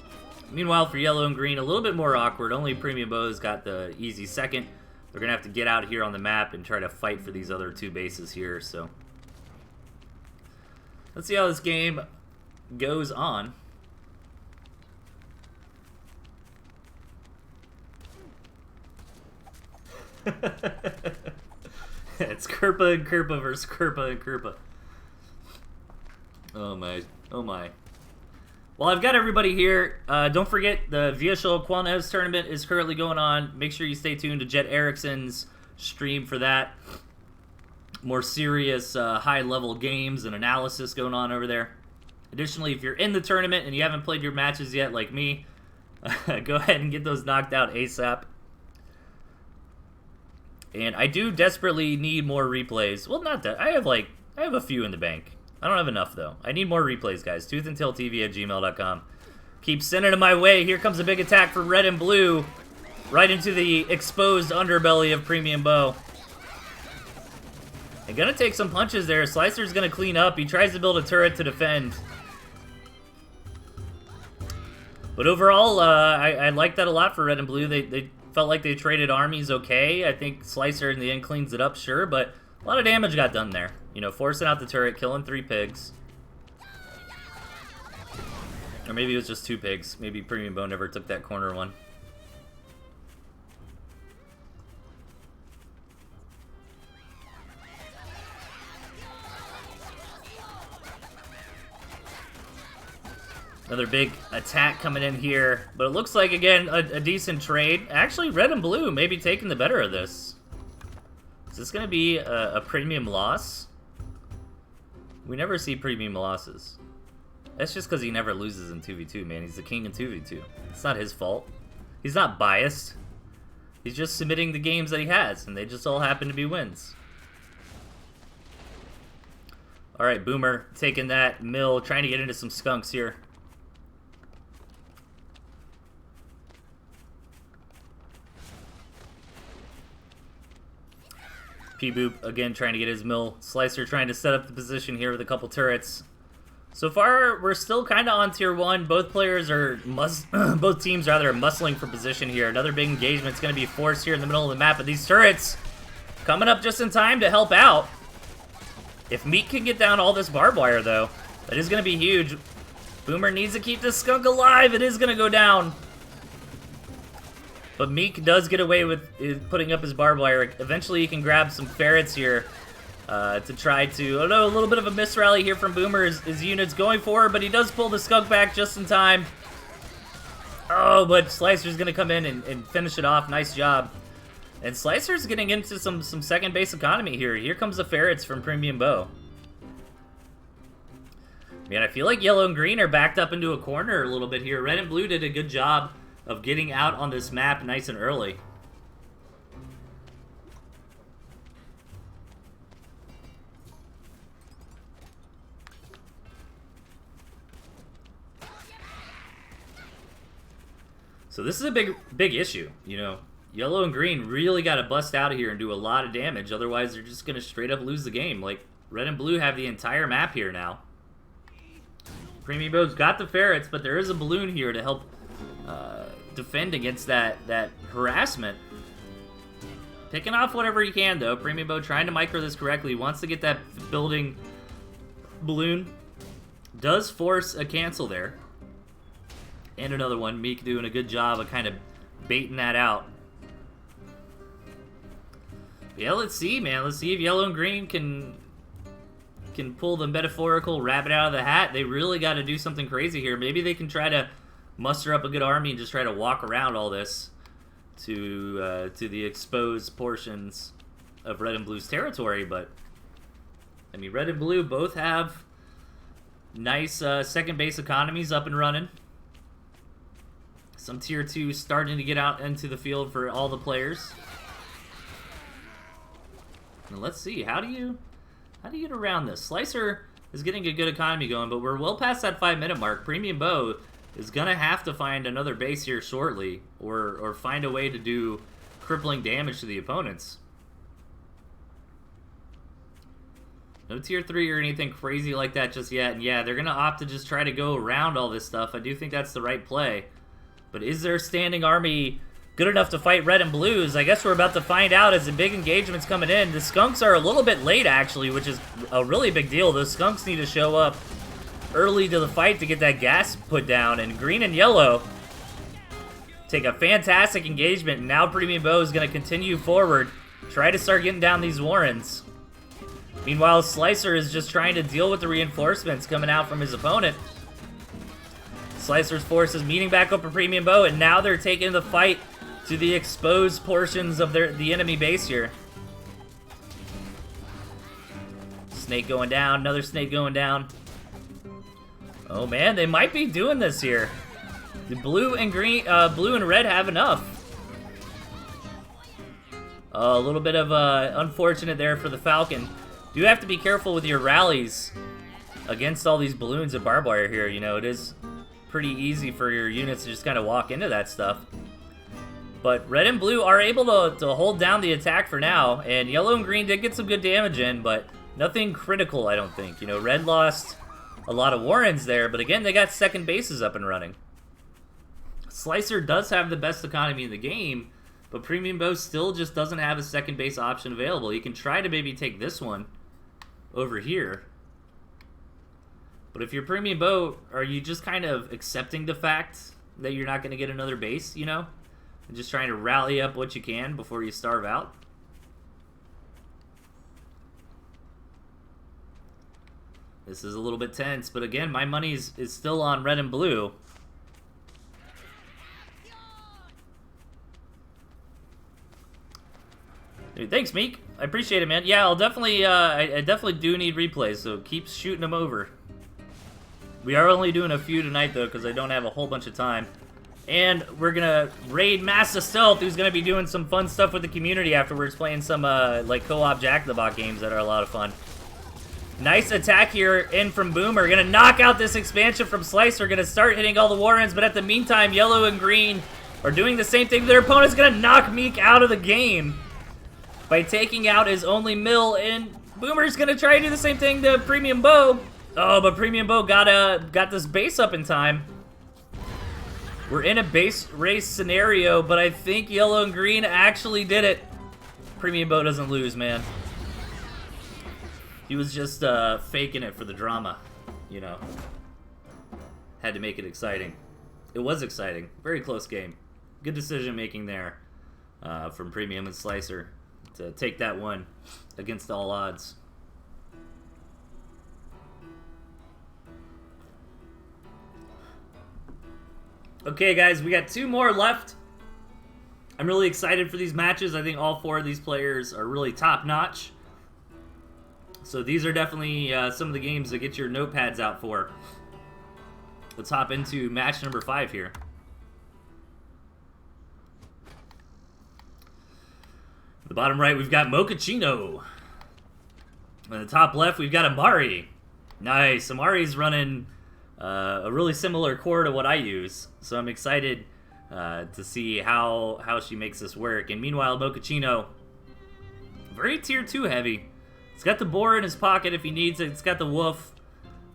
Speaker 1: Meanwhile, for yellow and green, a little bit more awkward. Only Premium Bows got the easy second. They're going to have to get out here on the map and try to fight for these other two bases here, so. Let's see how this game goes on. It's Kerpa and Kerpa versus Kerpa and Kerpa. Oh my, oh my. Well, I've got everybody here. Don't forget the VSL Qualnes tournament is currently going on. Make sure you stay tuned to Jet Erickson's stream for that. More serious, high-level games and analysis going on over there. Additionally, if you're in the tournament and you haven't played your matches yet, like me, go ahead and get those knocked out ASAP. And I do desperately need more replays. Well, not that. I have a few in the bank. I don't have enough, though. I need more replays, guys. ToothAndTailTV@gmail.com. Keep sending them my way. Here comes a big attack from red and blue. Right into the exposed underbelly of Premium Bow. And gonna take some punches there. Slicer's gonna clean up. He tries to build a turret to defend. But overall, I like that a lot for red and blue. They felt like they traded armies okay. I think Slicer in the end cleans it up, sure, but a lot of damage got done there. You know, forcing out the turret, killing 3 pigs. Or maybe it was just 2 pigs. Maybe Premium Bow never took that corner one. Another big attack coming in here. But it looks like, again, a decent trade. Actually, red and blue maybe taking the better of this. Is this going to be a premium loss? We never see premium losses. That's just because he never loses in 2v2, man. He's the king in 2v2. It's not his fault. He's not biased. He's just submitting the games that he has, and they just all happen to be wins. Alright, Boomer taking that mill, trying to get into some skunks here. P-Boop, again, trying to get his mill. Slicer trying to set up the position here with a couple turrets. So far, we're still kind of on tier 1. Both players are, both teams rather, are muscling for position here. Another big engagement is going to be forced here in the middle of the map. But these turrets coming up just in time to help out. If Meek can get down all this barbed wire, though, that is going to be huge. Boomer needs to keep this skunk alive. It is going to go down. But Meek does get away with putting up his barbed wire. Eventually, he can grab some ferrets here to try to... Oh no, a little bit of a misrally here from Boomer. His unit's going for her, but he does pull the skunk back just in time. Oh, but Slicer's going to come in and finish it off. Nice job. And Slicer's getting into some second base economy here. Here comes the ferrets from Premium Bow. Man, I feel like yellow and green are backed up into a corner a little bit here. Red and blue did a good job of getting out on this map nice and early. So this is a big issue, you know. Yellow and green really got to bust out of here and do a lot of damage, otherwise they're just going to straight up lose the game. Like, red and blue have the entire map here now. Premium Bow's got the ferrets, but there is a balloon here to help defend against that harassment. Picking off whatever he can, though. Premium Bow trying to micro this correctly. Wants to get that building balloon. Does force a cancel there. And another one. Meek doing a good job of kind of baiting that out. Yeah, let's see, man. Let's see if yellow and green can pull the metaphorical rabbit out of the hat. They really got to do something crazy here. Maybe they can try to muster up a good army and just try to walk around all this to the exposed portions of red and blue's territory. But I mean, red and blue both have nice second base economies up and running. Some tier 2 starting to get out into the field for all the players. Now let's see, how do you get around this? Slicer is getting a good economy going, but we're well past that 5-minute mark. Premium Bow is gonna have to find another base here shortly, or find a way to do crippling damage to the opponents. No tier 3 or anything crazy like that just yet, and yeah, they're gonna opt to just try to go around all this stuff. I do think that's the right play. But is their standing army good enough to fight red and blues? I guess we're about to find out as the big engagement's coming in. The skunks are a little bit late, actually, which is a really big deal. The skunks need to show up early to the fight to get that gas put down. And green and yellow take a fantastic engagement. And now Premium Bow is going to continue forward, try to start getting down these warrens. Meanwhile, Slicer is just trying to deal with the reinforcements coming out from his opponent. Slicer's forces meeting back up a Premium Bow, and now they're taking the fight to the exposed portions of the enemy base here. Snake going down, another snake going down. Oh man, they might be doing this here. The blue and green, blue and red have enough. A little bit of unfortunate there for the Falcon. Do have to be careful with your rallies against all these balloons and barbed wire here. You know, it is pretty easy for your units to just kind of walk into that stuff. But red and blue are able to hold down the attack for now, and yellow and green did get some good damage in, but nothing critical, I don't think. You know, red lost a lot of warrens there, but again, they got second bases up and running. Slicer does have the best economy in the game, but Premium Bow still just doesn't have a second base option available. You can try to maybe take this one over here. But if you're Premium Bow, are you just kind of accepting the fact that you're not going to get another base, you know? And just trying to rally up what you can before you starve out? This is a little bit tense, but again, my money is still on red and blue. Dude, thanks, Meek. I appreciate it, man. Yeah, I'll definitely, I definitely do need replays, so keep shooting them over. We are only doing a few tonight, though, because I don't have a whole bunch of time. And we're going to raid Master Stealth, who's going to be doing some fun stuff with the community afterwards, playing some, like, co-op Jack-in-the-Box games that are a lot of fun. Nice attack here in from Boomer. Going to knock out this expansion from Slicer. Going to start hitting all the warrens, but at the meantime, yellow and green are doing the same thing. Their opponent's going to knock Meek out of the game by taking out his only mill, and Boomer's going to try to do the same thing to Premium Bow. Oh, but Premium Bow got this base up in time. We're in a base race scenario, but I think yellow and green actually did it. Premium Bow doesn't lose, man. He was just faking it for the drama, you know. Had to make it exciting. It was exciting. Very close game. Good decision making there from Premium and Slicer to take that one against all odds. Okay, guys, we got 2 more left. I'm really excited for these matches. I think all 4 of these players are really top-notch. So these are definitely some of the games to get your notepads out for. Let's hop into match number 5 here. The bottom right, we've got Mochaccino. On the top left, we've got Amari. Nice. Amari's running a really similar core to what I use. So I'm excited to see how she makes this work. And meanwhile, Mochaccino, very tier 2 heavy. He's got the boar in his pocket if he needs it. It's got the wolf.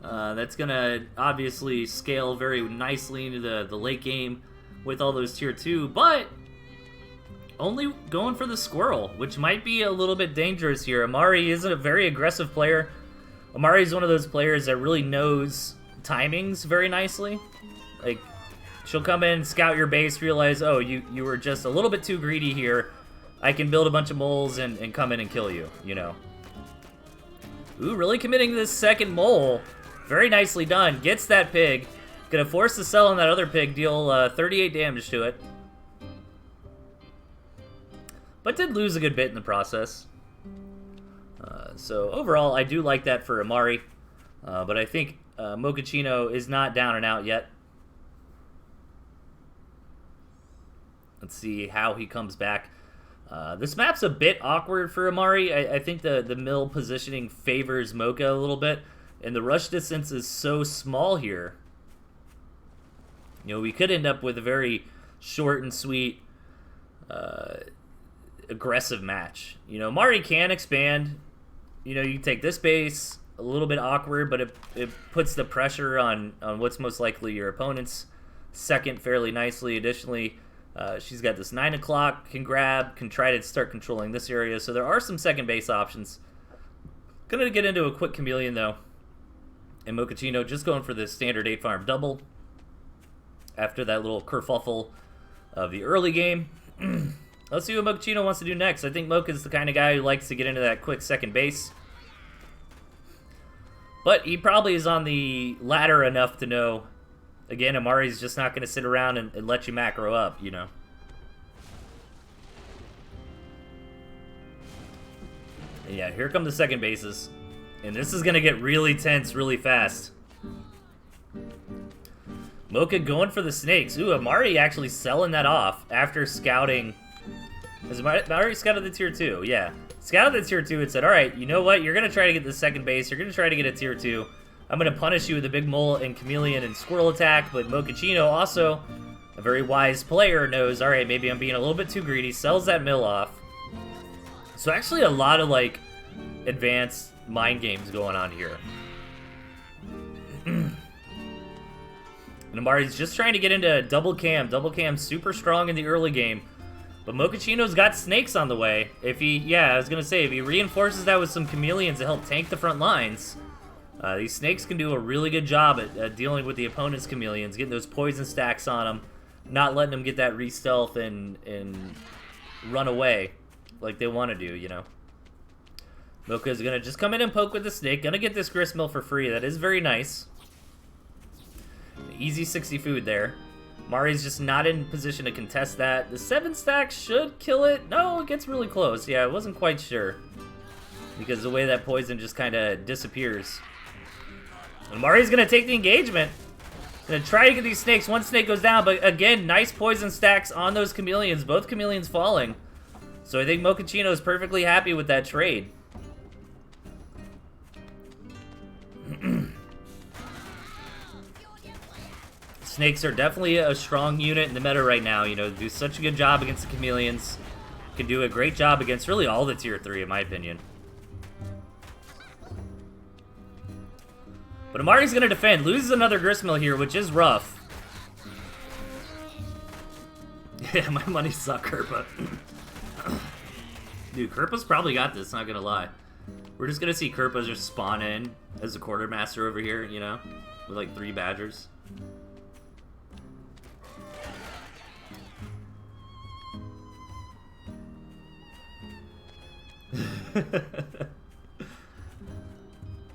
Speaker 1: That's going to obviously scale very nicely into the late game with all those tier 2. But only going for the squirrel, which might be a little bit dangerous here. Amari is a very aggressive player. Amari is one of those players that really knows timings very nicely. Like, she'll come in, scout your base, realize, oh, you were just a little bit too greedy here. I can build a bunch of moles and come in and kill you, you know. Ooh, really committing to this second mole. Very nicely done. Gets that pig. Gonna force the sell on that other pig, deal 38 damage to it. But did lose a good bit in the process. So overall, I do like that for Amari. But I think Mochaccino is not down and out yet. Let's see how he comes back. This map's a bit awkward for Amari. I think the mill positioning favors Mocha a little bit. And the rush distance is so small here. You know, we could end up with a very short and sweet, aggressive match. You know, Amari can expand. You know, you can take this base, a little bit awkward, but it puts the pressure on what's most likely your opponent's second fairly nicely. Additionally, she's got this 9 o'clock, can grab, can try to start controlling this area. So there are some second base options. Gonna get into a quick chameleon, though. And Mochaccino just going for the standard 8-farm double after that little kerfuffle of the early game. Let's see what Mochaccino wants to do next. I think Mocha's the kind of guy who likes to get into that quick second base. But he probably is on the ladder enough to know, again, Amari's just not going to sit around and let you macro up, you know. Yeah, here come the second bases. And this is going to get really tense really fast. Mocha going for the snakes. Ooh, Amari actually selling that off after scouting. Has Amari scouted the tier 2? Yeah. Scouted the tier 2 and said, alright, you know what? You're going to try to get the second base. You're going to try to get a tier 2. I'm going to punish you with a big mole and chameleon and squirrel attack. But Mochaccino, also a very wise player, knows, alright, maybe I'm being a little bit too greedy. Sells that mill off. So actually a lot of, like, advanced mind games going on here. And Amari's just trying to get into double cam. Double cam super strong in the early game. But Mochaccino's got snakes on the way. If he, yeah, I was going to say, if he reinforces that with some chameleons to help tank the front lines, these snakes can do a really good job at dealing with the opponent's chameleons, getting those poison stacks on them, not letting them get that re-stealth and run away like they want to do, you know. Mocha's going to just come in and poke with the snake. Going to get this gristmill for free. That is very nice. Easy 60 food there. Mari's just not in position to contest that. The 7 stack should kill it. No, it gets really close. Yeah, I wasn't quite sure. Because the way that poison just kind of disappears. And Mari's going to take the engagement. Going to try to get these snakes. One snake goes down, but again, nice poison stacks on those chameleons. Both chameleons falling. So I think Mochaccino is perfectly happy with that trade. Snakes are definitely a strong unit in the meta right now. You know, do such a good job against the chameleons. Can do a great job against really all the tier 3, in my opinion. But Amari's going to defend. Loses another gristmill here, which is rough. Yeah, my money suck, Kerpa. Dude, Kerpa's probably got this, not going to lie. We're just going to see Kerpa just spawn in as a quartermaster over here, you know? With like 3 badgers.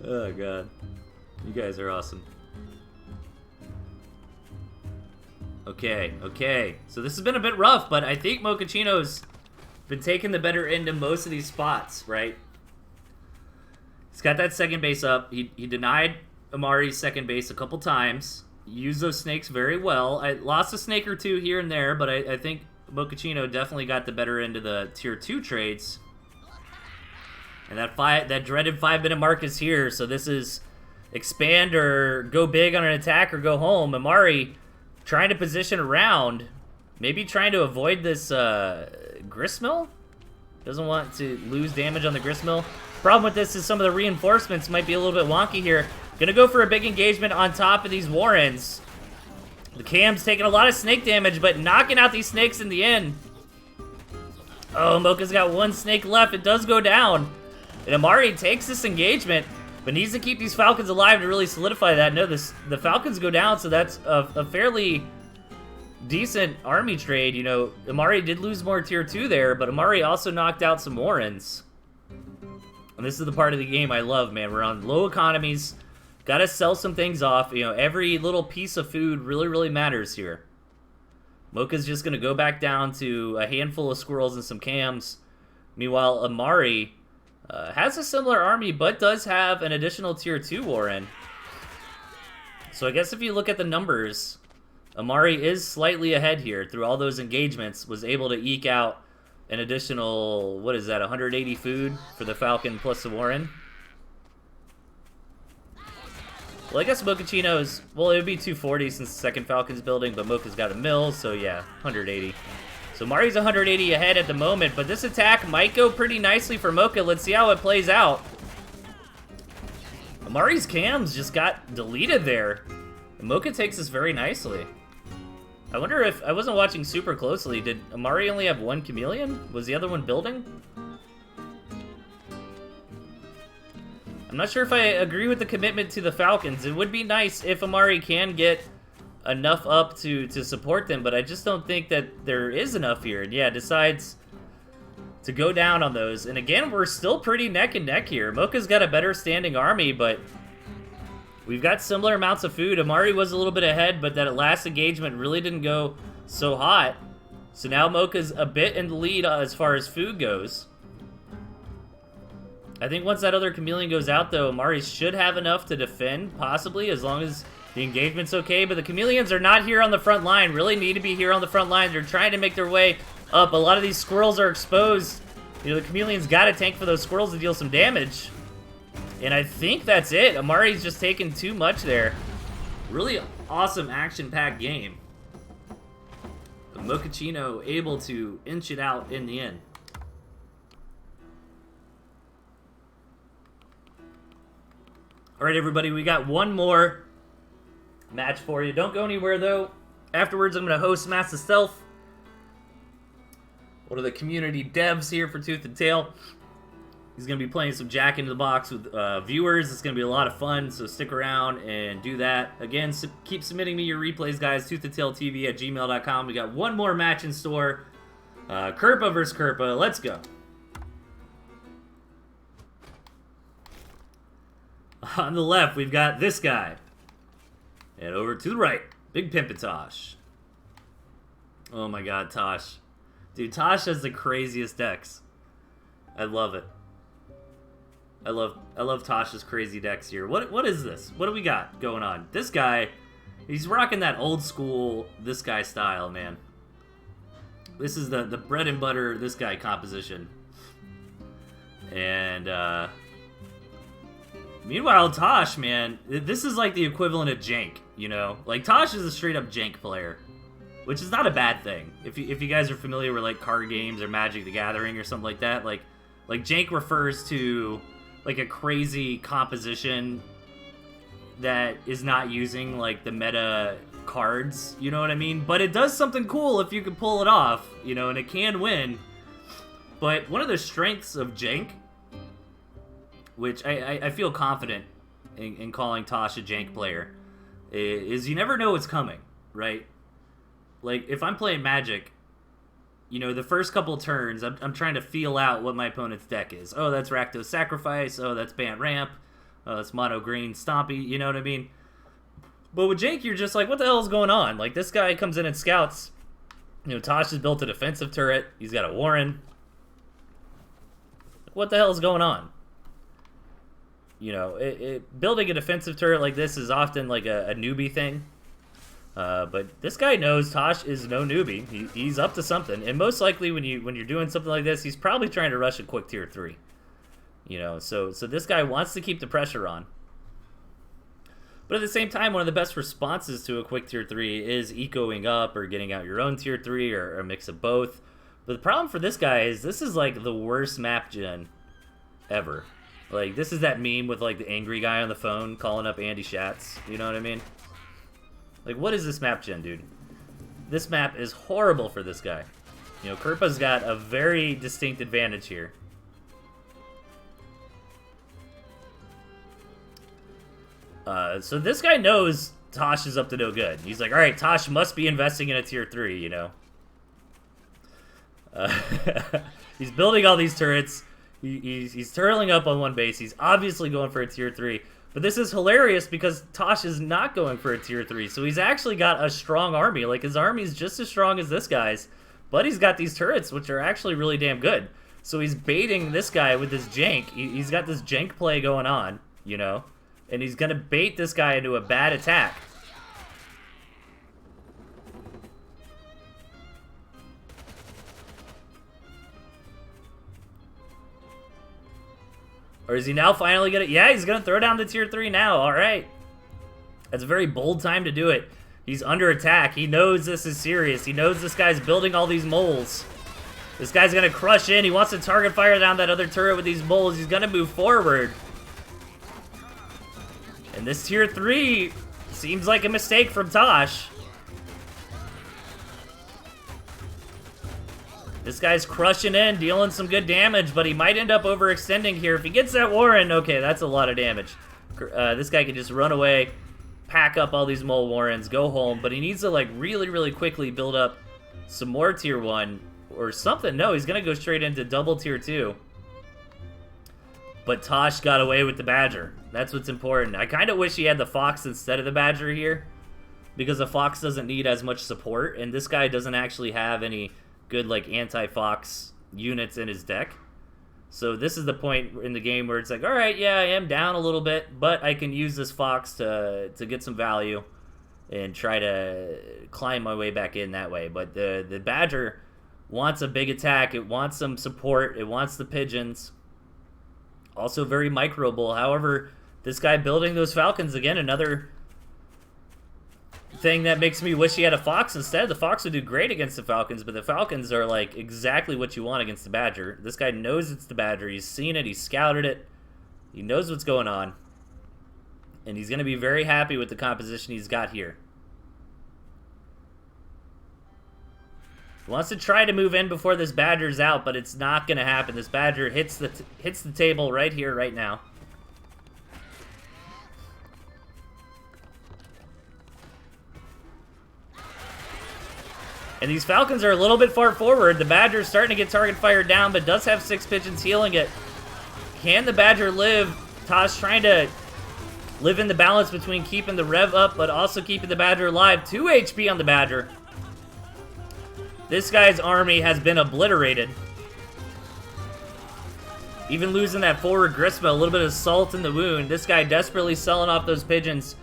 Speaker 1: Oh god, you guys are awesome. Okay, so this has been a bit rough, but I think Mochaccino's been taking the better end of most of these spots, right? He's got that second base up. He denied Amari's second base a couple times. He used those snakes very well. I lost a snake or two here and there, but I think Mochaccino definitely got the better end of the tier 2 trades. And that dreaded 5-minute mark is here, so this is expand or go big on an attack or go home. Amari trying to position around, maybe trying to avoid this gristmill. Doesn't want to lose damage on the gristmill. Problem with this is some of the reinforcements might be a little bit wonky here. Gonna go for a big engagement on top of these warrens. The cam's taking a lot of snake damage, but knocking out these snakes in the end. Oh, Mocha's got one snake left. It does go down. And Amari takes this engagement, but needs to keep these Falcons alive to really solidify that. No, the Falcons go down, so that's a fairly decent army trade. You know, Amari did lose more tier 2 there, but Amari also knocked out some Warrens. And this is the part of the game I love, man. We're on low economies. Gotta sell some things off. You know, every little piece of food really, really matters here. Mocha's just gonna go back down to a handful of squirrels and some cams. Meanwhile, Amari has a similar army, but does have an additional tier 2 Warren. So I guess if you look at the numbers, Amari is slightly ahead here through all those engagements, was able to eke out an additional, what is that, 180 food for the Falcon plus the Warren. Well, I guess Mochaccino's, well, it would be 240 since the second Falcon's building, but Mocha's got a mill, so yeah, 180. So Mari's 180 ahead at the moment, but this attack might go pretty nicely for Mocha. Let's see how it plays out. Amari's cams just got deleted there. And Mocha takes this very nicely. I wonder if, I wasn't watching super closely, did Amari only have one chameleon? Was the other one building? I'm not sure if I agree with the commitment to the Falcons. It would be nice if Amari can get enough up to support them, but I just don't think that there is enough here. And yeah, decides to go down on those. And again, we're still pretty neck and neck here. Mocha's got a better standing army, but we've got similar amounts of food. Amari was a little bit ahead, but that last engagement really didn't go so hot. So now Mocha's a bit in the lead as far as food goes. I think once that other chameleon goes out, though, Amari should have enough to defend, possibly, as long as the engagement's okay. But the chameleons are not here on the front line, really need to be here on the front line. They're trying to make their way up. A lot of these squirrels are exposed. You know, the chameleon's got to tank for those squirrels to deal some damage. And I think that's it. Amari's just taken too much there. Really awesome action-packed game. But Mochaccino able to inch it out in the end. All right, everybody, we got one more match for you. Don't go anywhere, though. Afterwards, I'm going to host Master Stealth, one of the community devs here for Tooth and Tail. He's going to be playing some Jack into the Box with viewers. It's going to be a lot of fun, so stick around and do that. Again, keep submitting me your replays, guys. ToothAndTailTV at gmail.com. We got one more match in store. Kerpa versus Kerpa. Let's go. On the left, we've got this guy. And over to the right, Big Pimpin' Tosh. Oh my god, Tosh. Dude, Tosh has the craziest decks. I love it. I love Tosh's crazy decks here. What is this? What do we got going on? This guy, he's rocking that old school this guy style, man. This is the bread and butter this guy composition. And meanwhile, Tosh, man, this is like the equivalent of Jank, you know? Like, Tosh is a straight-up Jank player, which is not a bad thing. If you guys are familiar with, like, card games or Magic the Gathering or something like that, like Jank refers to, like, a crazy composition that is not using, like, the meta cards, you know what I mean? But it does something cool if you can pull it off, you know, and it can win. But one of the strengths of Jank, which I feel confident in calling Tosh a Jank player, is you never know what's coming, right? Like, if I'm playing Magic, you know, the first couple turns, I'm trying to feel out what my opponent's deck is. Oh, that's Rakdos Sacrifice. Oh, that's Bant Ramp. Oh, that's Mono Green Stompy. You know what I mean? But with Jank, you're just like, what the hell is going on? Like, this guy comes in and scouts. You know, Tosh has built a defensive turret. He's got a Warren. What the hell is going on? You know, building a defensive turret like this is often like a newbie thing. But this guy knows Tosh is no newbie. He's up to something. And most likely when you're doing something like this, he's probably trying to rush a quick tier 3. You know, so this guy wants to keep the pressure on. But at the same time, one of the best responses to a quick tier 3 is ecoing up or getting out your own tier 3 or a mix of both. But the problem for this guy is this is like the worst map gen ever. Like, this is that meme with, like, the angry guy on the phone calling up Andy Schatz. You know what I mean? Like, what is this map gen, dude? This map is horrible for this guy. You know, Kirpa's got a very distinct advantage here. So this guy knows Tosh is up to no good. He's like, alright, Tosh must be investing in a tier 3, you know. He's building all these turrets. He's turtling up on one base. He's obviously going for a tier 3. But this is hilarious because Tosh is not going for a tier 3. So he's actually got a strong army. Like, his army is just as strong as this guy's. But he's got these turrets, which are actually really damn good. So he's baiting this guy with this jank. He's got this jank play going on, you know. And he's going to bait this guy into a bad attack. Or is he now finally going to... Yeah, he's going to throw down the tier 3 now. All right. That's a very bold time to do it. He's under attack. He knows this is serious. He knows this guy's building all these moles. This guy's going to crush in. He wants to target fire down that other turret with these moles. He's going to move forward. And this tier 3 seems like a mistake from Tosh. This guy's crushing in, dealing some good damage, but he might end up overextending here. If he gets that Warren, okay, that's a lot of damage. This guy can just run away, pack up all these mole Warrens, go home, but he needs to, like, really, really quickly build up some more tier 1 or something. No, he's going to go straight into double tier 2. But Tosh got away with the Badger. That's what's important. I kind of wish he had the Fox instead of the Badger here, because the Fox doesn't need as much support, and this guy doesn't actually have any good, like, anti-Fox units in his deck. So this is the point in the game where it's like, alright, yeah, I am down a little bit, but I can use this Fox to get some value and try to climb my way back in that way. But the Badger wants a big attack. It wants some support. It wants the pigeons. Also very microable. However, this guy building those Falcons, again, another thing that makes me wish he had a Fox instead. The Fox would do great against the Falcons, but the Falcons are, like, exactly what you want against the Badger. This guy knows it's the Badger. He's seen it. He's scouted it. He knows what's going on. And he's going to be very happy with the composition he's got here. He wants to try to move in before this Badger's out, but it's not going to happen. This Badger hits the table right here, right now. And these Falcons are a little bit far forward. The Badger's starting to get target fired down, but does have 6 pigeons healing it. Can the Badger live? Tosh trying to live in the balance between keeping the rev up, but also keeping the Badger alive. 2 HP on the Badger. This guy's army has been obliterated. Even losing that forward Grisma, a little bit of salt in the wound. This guy desperately selling off those pigeons,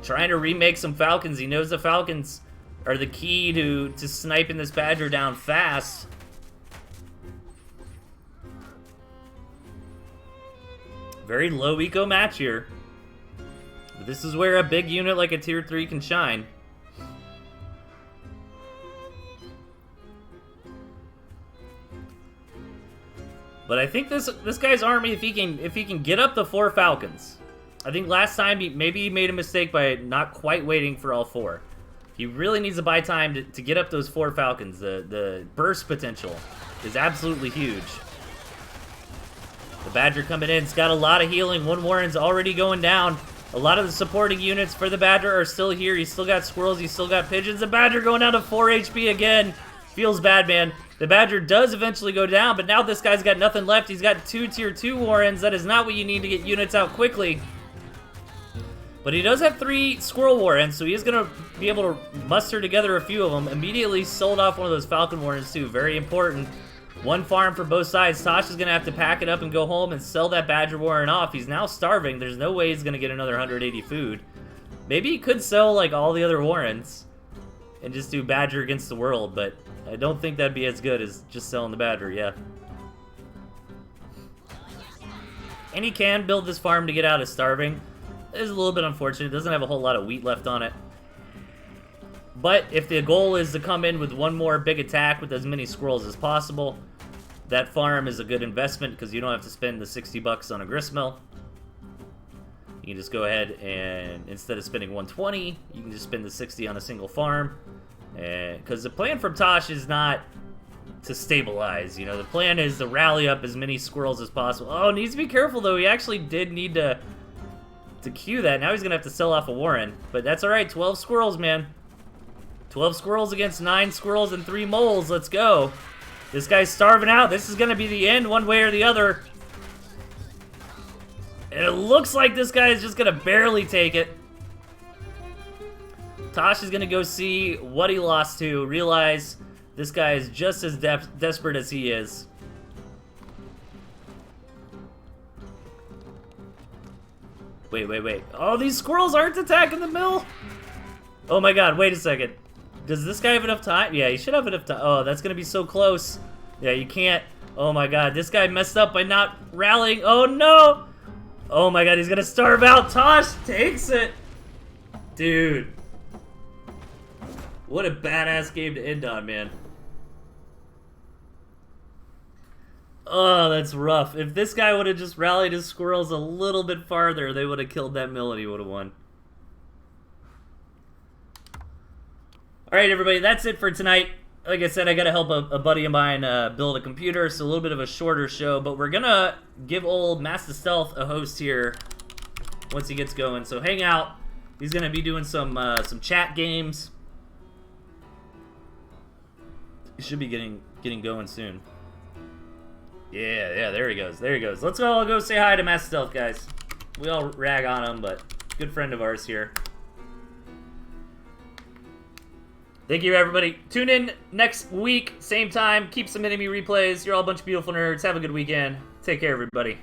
Speaker 1: trying to remake some Falcons. He knows the Falcons are the key to sniping this Badger down fast. Very low eco match here. But this is where a big unit like a tier 3 can shine. But I think this guy's army, if he can get up the 4 Falcons, I think last time maybe he made a mistake by not quite waiting for all 4. He really needs to buy time to get up those 4 Falcons. The burst potential is absolutely huge. The Badger coming in. It's got a lot of healing. 1 Warren's already going down. A lot of the supporting units for the Badger are still here. He's still got squirrels. He's still got pigeons. The Badger going down to 4 HP again. Feels bad, man. The Badger does eventually go down, but now this guy's got nothing left. He's got 2 tier 2 Warrens. That is not what you need to get units out quickly. But he does have 3 Squirrel Warrens, so he is going to be able to muster together a few of them. Immediately sold off one of those Falcon Warrens, too. Very important. 1 farm for both sides. Tosh is going to have to pack it up and go home and sell that Badger Warren off. He's now starving. There's no way he's going to get another 180 food. Maybe he could sell, like, all the other Warrens and just do Badger against the world, but I don't think that'd be as good as just selling the Badger, yeah. And he can build this farm to get out of starving. It's a little bit unfortunate. It doesn't have a whole lot of wheat left on it. But if the goal is to come in with 1 more big attack with as many squirrels as possible, that farm is a good investment because you don't have to spend the 60 bucks on a gristmill. You can just go ahead and, instead of spending 120, you can just spend the 60 on a single farm. Because the plan from Tosh is not to stabilize. You know, the plan is to rally up as many squirrels as possible. Oh, needs to be careful, though. He actually did need to queue that. Now he's going to have to sell off a Warren. But that's all right. 12 squirrels, man. 12 squirrels against 9 squirrels and 3 moles. Let's go. This guy's starving out. This is going to be the end one way or the other. And it looks like this guy is just going to barely take it. Tosh is going to go see what he lost to. Realize this guy is just as desperate as he is. Wait. Oh, these squirrels aren't attacking the mill? Oh my god, wait a second. Does this guy have enough time? Yeah, he should have enough time. Oh, that's going to be so close. Yeah, you can't. Oh my god, this guy messed up by not rallying. Oh no! Oh my god, he's going to starve out. Tosh takes it. Dude. What a badass game to end on, man. Oh, that's rough. If this guy would have just rallied his squirrels a little bit farther, they would have killed that mill and he would have won. Alright, everybody, that's it for tonight. Like I said, I gotta help a buddy of mine build a computer, so a little bit of a shorter show, but we're gonna give old Master Stealth a host here once he gets going. So hang out. He's gonna be doing some chat games. He should be getting going soon. Yeah, there he goes. Let's all go say hi to Master Stealth, guys. We all rag on him, but good friend of ours here. Thank you, everybody. Tune in next week, same time. Keep submitting me replays. You're all a bunch of beautiful nerds. Have a good weekend. Take care, everybody.